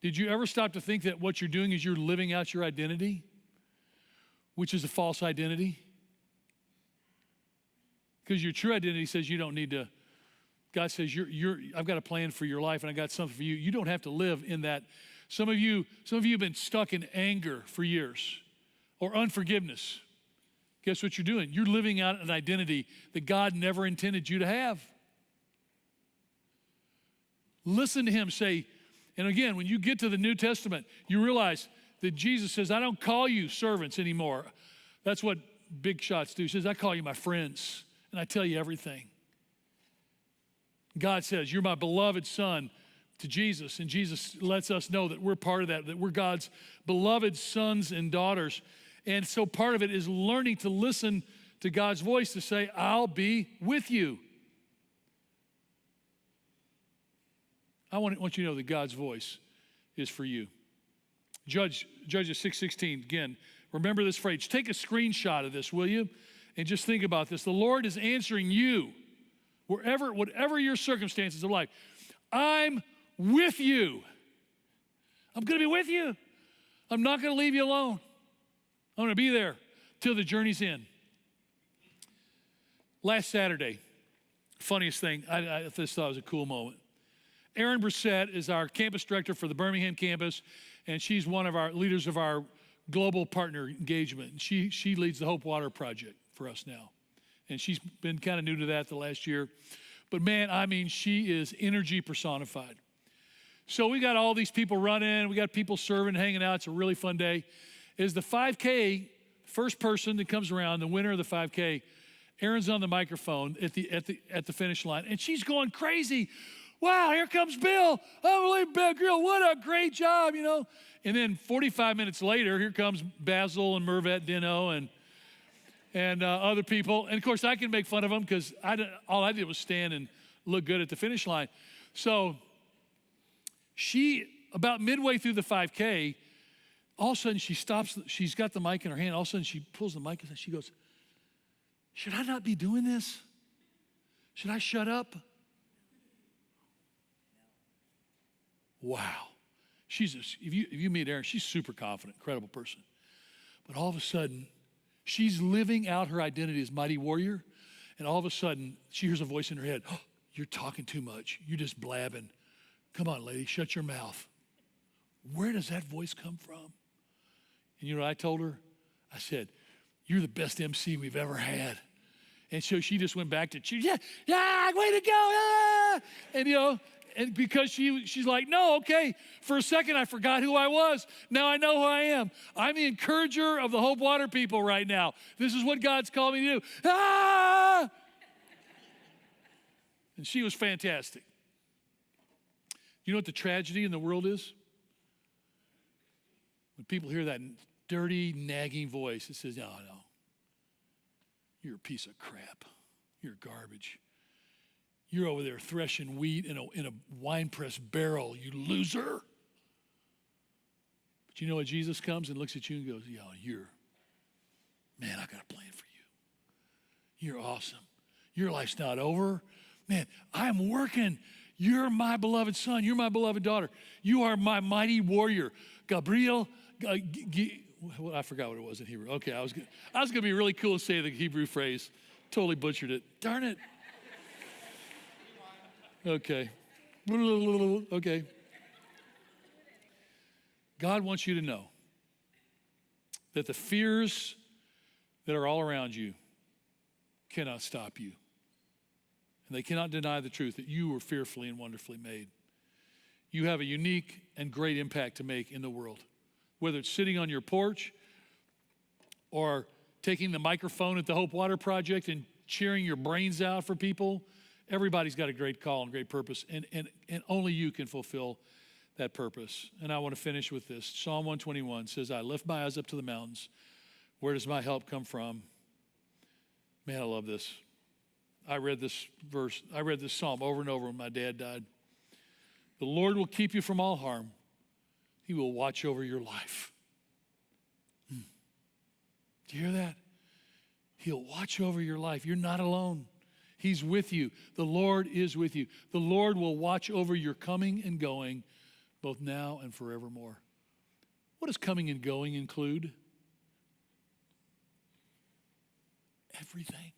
Did you ever stop to think that what you're doing is you're living out your identity, which is a false identity? Because your true identity says you don't need to. God says, I've got a plan for your life and I got something for you. You don't have to live in that. Some of you have been stuck in anger for years or unforgiveness. Guess what you're doing? You're living out an identity that God never intended you to have. Listen to him say, and again, when you get to the New Testament, you realize that Jesus says, I don't call you servants anymore. That's what big shots do. He says, I call you my friends, and I tell you everything. God says, you're my beloved son to Jesus, and Jesus lets us know that we're part of that we're God's beloved sons and daughters. And so part of it is learning to listen to God's voice to say, I'll be with you. I want you to know that God's voice is for you. Judges 6:16, again, remember this phrase. Take a screenshot of this, will you? And just think about this. The Lord is answering you, whatever your circumstances of life. I'm with you. I'm going to be with you. I'm not going to leave you alone. I'm going to be there till the journey's end. Last Saturday, funniest thing, I just thought it was a cool moment. Erin Brissett is our campus director for the Birmingham campus, and she's one of our leaders of our global partner engagement. She leads the Hope Water Project for us now, and she's been kind of new to that the last year. But man, I mean, she is energy personified. So we got all these people running, we got people serving, hanging out. It's a really fun day. Is the 5K, first person that comes around, the winner of the 5K, Erin's on the microphone at the finish line, and she's going crazy. Wow, here comes Bill. Unbelievable, girl, what a great job, you know. And then 45 minutes later, here comes Basil and Mervet Dino and other people. And of course, I can make fun of them because all I did was stand and look good at the finish line. So she, about midway through the 5K, all of a sudden she stops. She's got the mic in her hand. All of a sudden she pulls the mic and she goes, should I not be doing this? Should I shut up? Wow. If you meet Erin, she's super confident, incredible person. But all of a sudden, she's living out her identity as mighty warrior. And all of a sudden, she hears a voice in her head. Oh, you're talking too much. You're just blabbing. Come on, lady, shut your mouth. Where does that voice come from? And you know what I told her? I said, you're the best MC we've ever had. And so she just went back to, yeah, way to go. Yeah. And you know, and because she's like, no, okay, for a second I forgot who I was. Now I know who I am. I'm the encourager of the Hope Water people right now. This is what God's called me to do. Ah! And she was fantastic. You know what the tragedy in the world is? When people hear that dirty, nagging voice, it says, no, you're a piece of crap. You're garbage. You're over there threshing wheat in a wine press barrel, you loser. But you know what? Jesus comes and looks at you and goes, man, I got a plan for you. You're awesome. Your life's not over. Man, I'm working. You're my beloved son. You're my beloved daughter. You are my mighty warrior. Gabriel, I forgot what it was in Hebrew. Okay, I was going to be really cool and say the Hebrew phrase. Totally butchered it. Darn it. Okay. Okay. God wants you to know that the fears that are all around you cannot stop you. And they cannot deny the truth that you were fearfully and wonderfully made. You have a unique and great impact to make in the world. Whether it's sitting on your porch or taking the microphone at the Hope Water Project and cheering your brains out for people, everybody's got a great call and great purpose, and only you can fulfill that purpose. And I want to finish with this. Psalm 121 says, I lift my eyes up to the mountains. Where does my help come from? Man, I love this. I read this psalm over and over when my dad died. The Lord will keep you from all harm. He will watch over your life. Do you hear that? He'll watch over your life. You're not alone. He's with you. The Lord is with you. The Lord will watch over your coming and going, both now and forevermore. What does coming and going include? Everything.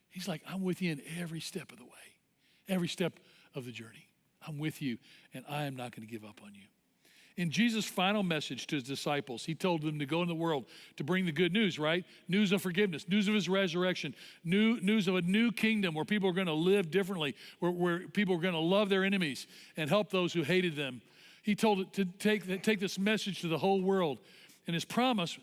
He's like, I'm with you in every step of the way, every step of the journey. I'm with you, and I am not going to give up on you. In Jesus' final message to his disciples, he told them to go in the world to bring the good news, right? News of forgiveness, news of his resurrection, news of a new kingdom where people are going to live differently, where people are going to love their enemies and help those who hated them. He told it to take this message to the whole world. And his promise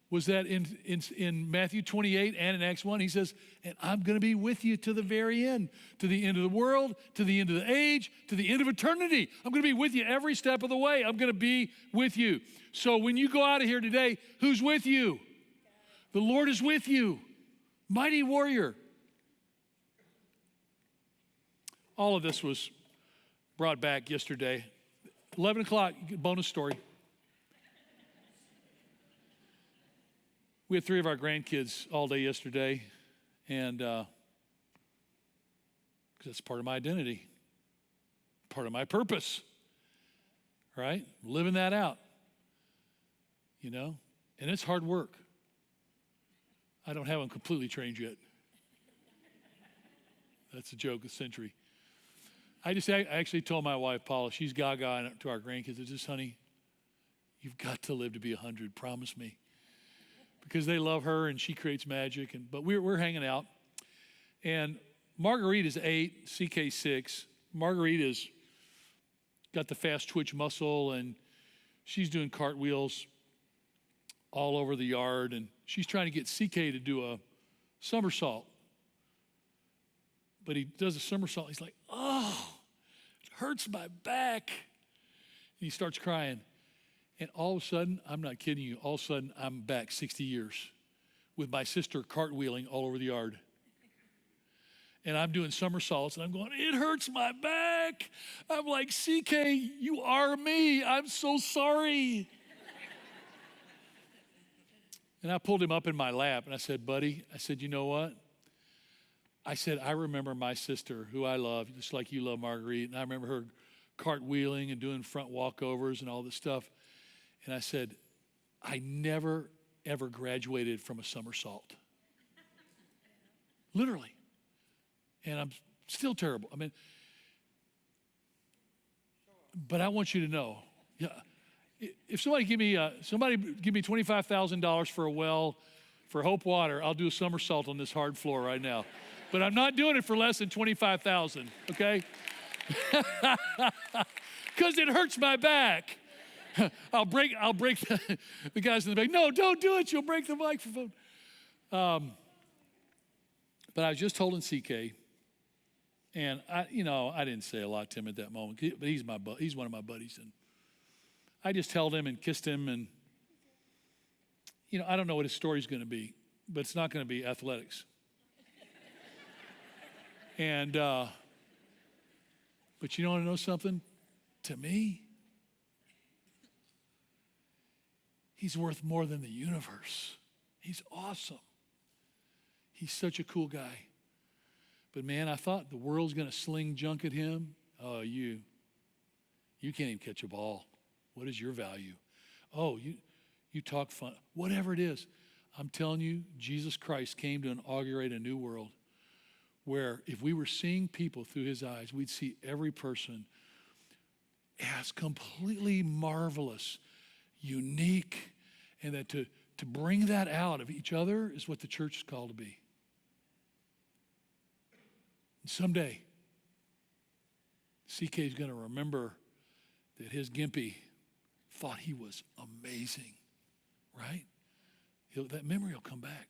was that in Matthew 28 and in Acts 1, he says, and I'm going to be with you to the very end, to the end of the world, to the end of the age, to the end of eternity. I'm going to be with you every step of the way. I'm going to be with you. So when you go out of here today, who's with you? The Lord is with you. Mighty warrior. All of this was brought back yesterday. 11 o'clock, bonus story. We had 3 of our grandkids all day yesterday, and because that's part of my identity, part of my purpose, right? Living that out, and it's hard work. I don't have them completely trained yet. That's a joke of the century. I actually told my wife, Paula, she's gaga to our grandkids. I just, honey, you've got to live to be 100, promise me. Because they love her and she creates magic. But we're hanging out. And Marguerite is 8, CK 6. Marguerite has got the fast twitch muscle and she's doing cartwheels all over the yard. And she's trying to get CK to do a somersault. But he does a somersault. He's like, oh, it hurts my back. And he starts crying. And all of a sudden, I'm not kidding you, all of a sudden I'm back 60 years with my sister cartwheeling all over the yard. And I'm doing somersaults and I'm going, it hurts my back. I'm like, CK, you are me. I'm so sorry. And I pulled him up in my lap and I said, buddy, I said, you know what? I said, I remember my sister who I love, just like you love Marguerite. And I remember her cartwheeling and doing front walkovers and all this stuff. And I said, I never, ever graduated from a somersault. Literally. And I'm still terrible. I mean, but I want you to know, if somebody give me $25,000 for a well for Hope Water, I'll do a somersault on this hard floor right now. But I'm not doing it for less than $25,000, okay? Because it hurts my back. I'll break the guys in the back. No, don't do it. You'll break the microphone. But I was just holding CK, and I didn't say a lot to him at that moment. But he's one of my buddies, and I just held him and kissed him, and I don't know what his story's going to be, but it's not going to be athletics. And but you want to know something? To me, he's worth more than the universe. He's awesome. He's such a cool guy. But man, I thought the world's going to sling junk at him. Oh, you can't even catch a ball. What is your value? Oh, you talk fun. Whatever it is, I'm telling you, Jesus Christ came to inaugurate a new world where if we were seeing people through his eyes, we'd see every person as completely marvelous, unique, and that to bring that out of each other is what the church is called to be. And someday, CK is going to remember that his Gimpy thought he was amazing, right? That memory will come back.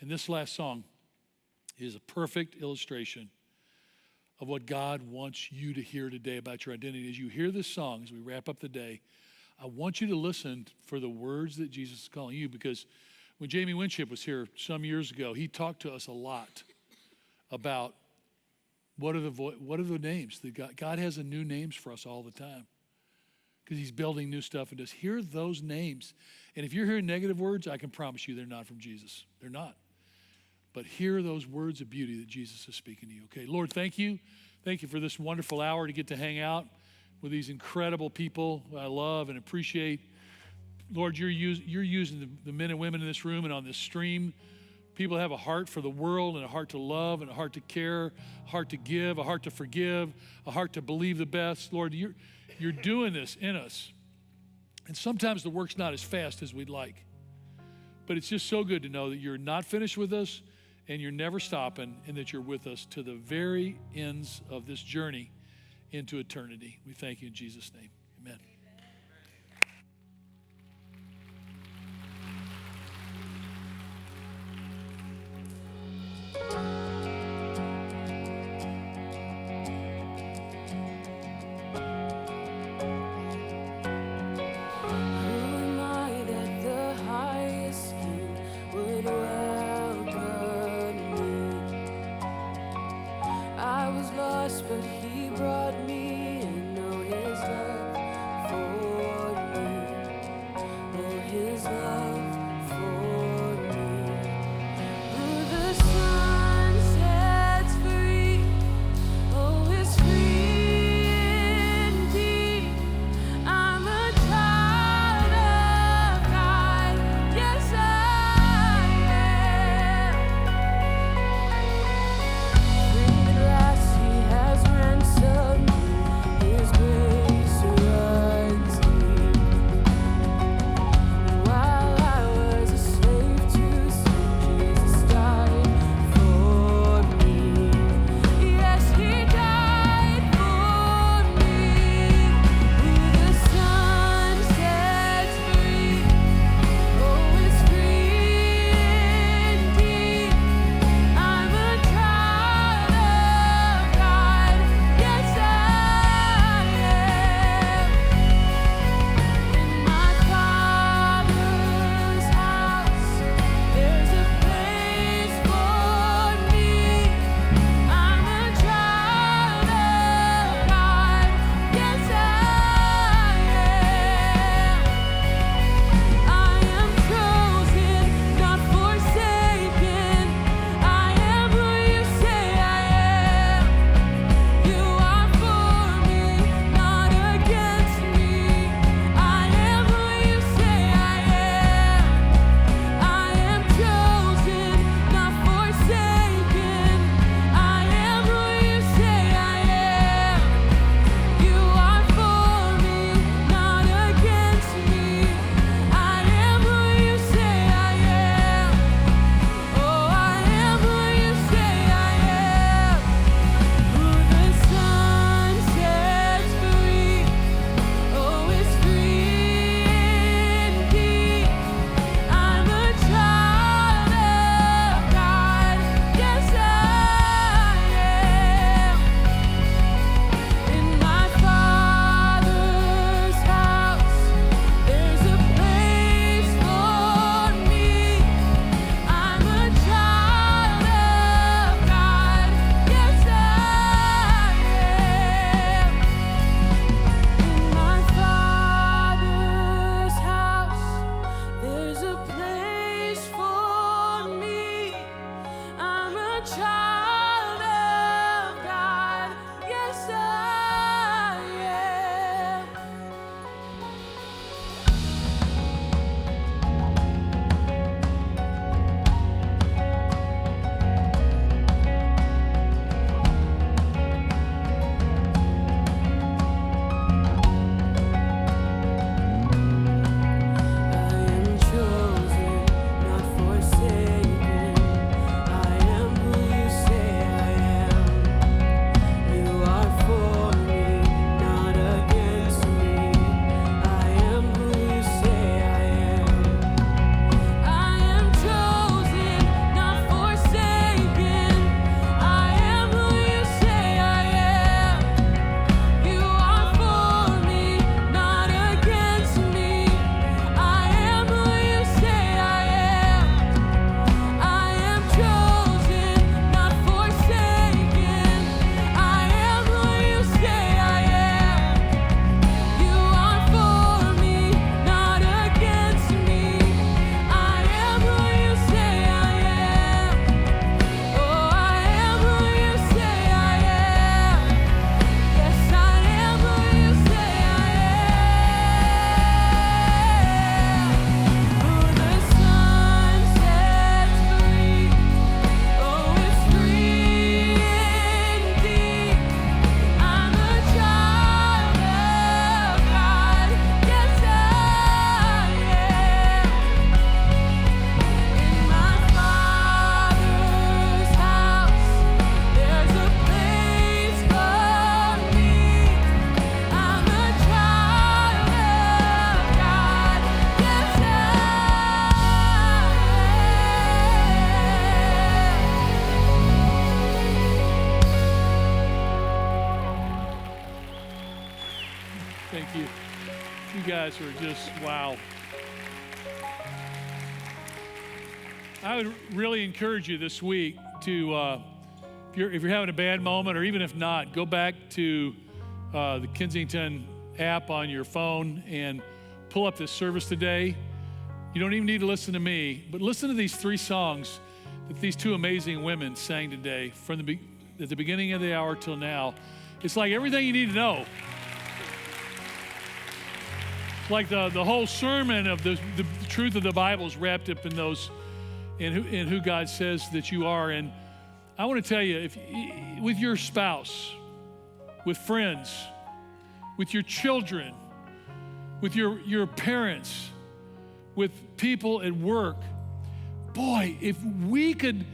And this last song is a perfect illustration of what God wants you to hear today about your identity. As you hear this song, as we wrap up the day, I want you to listen for the words that Jesus is calling you, because when Jamie Winship was here some years ago, he talked to us a lot about what are the names that God has a new names for us all the time, because he's building new stuff and just hear those names. And if you're hearing negative words, I can promise you they're not from Jesus. They're not. But hear those words of beauty that Jesus is speaking to you. Okay, Lord, thank you. Thank you for this wonderful hour to get to hang out with these incredible people who I love and appreciate. Lord, you're using the men and women in this room and on this stream. People have a heart for the world and a heart to love and a heart to care, a heart to give, a heart to forgive, a heart to believe the best. Lord, you're doing this in us. And sometimes the work's not as fast as we'd like. But it's just so good to know that you're not finished with us and you're never stopping, and that you're with us to the very ends of this journey into eternity. We thank you in Jesus' name. Amen. But he brought me in, know his love Thank you. You guys are just, wow. I would really encourage you this week to, if you're having a bad moment, or even if not, go back to the Kensington app on your phone and pull up this service today. You don't even need to listen to me, but listen to these 3 songs that these 2 amazing women sang today from at the beginning of the hour till now. It's like everything you need to know. It's like the whole sermon of the truth of the Bible is wrapped up in those, in who God says that you are. And I want to tell you, with your spouse, with friends, with your children, with your parents, with people at work, boy, if we could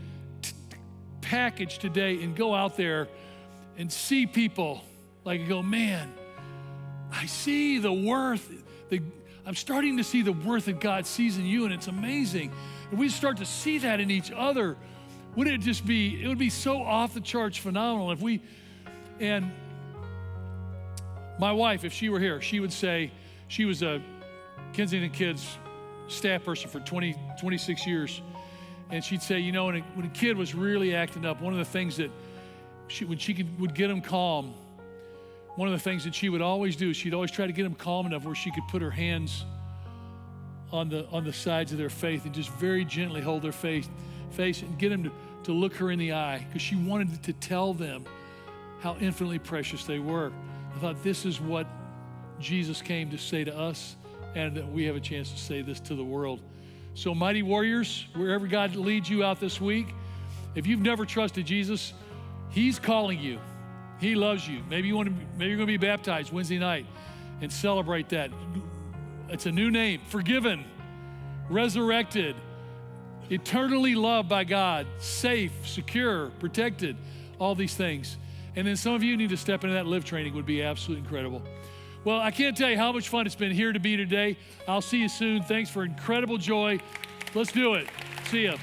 package today and go out there and see people like go, man, I see the worth. I'm starting to see the worth that God sees in you, and it's amazing. And we start to see that in each other. Wouldn't it just be, it would be so off the charts phenomenal if we, and my wife, if she were here, she would say, she was a Kensington Kids staff person for 26 years. And she'd say, you know, when a kid was really acting up, one of the things that would get him calm, one of the things that she would always do is she'd always try to get him calm enough where she could put her hands on the sides of their face and just very gently hold their face and get him to look her in the eye, because she wanted to tell them how infinitely precious they were. I thought, this is what Jesus came to say to us, and that we have a chance to say this to the world. So mighty warriors, wherever God leads you out this week, if you've never trusted Jesus, he's calling you. He loves you. Maybe you're going to be baptized Wednesday night and celebrate that. It's a new name, forgiven, resurrected, eternally loved by God, safe, secure, protected, all these things. And then some of you need to step into that live training. Would be absolutely incredible. Well, I can't tell you how much fun it's been here to be today. I'll see you soon. Thanks for incredible joy. Let's do it. See ya.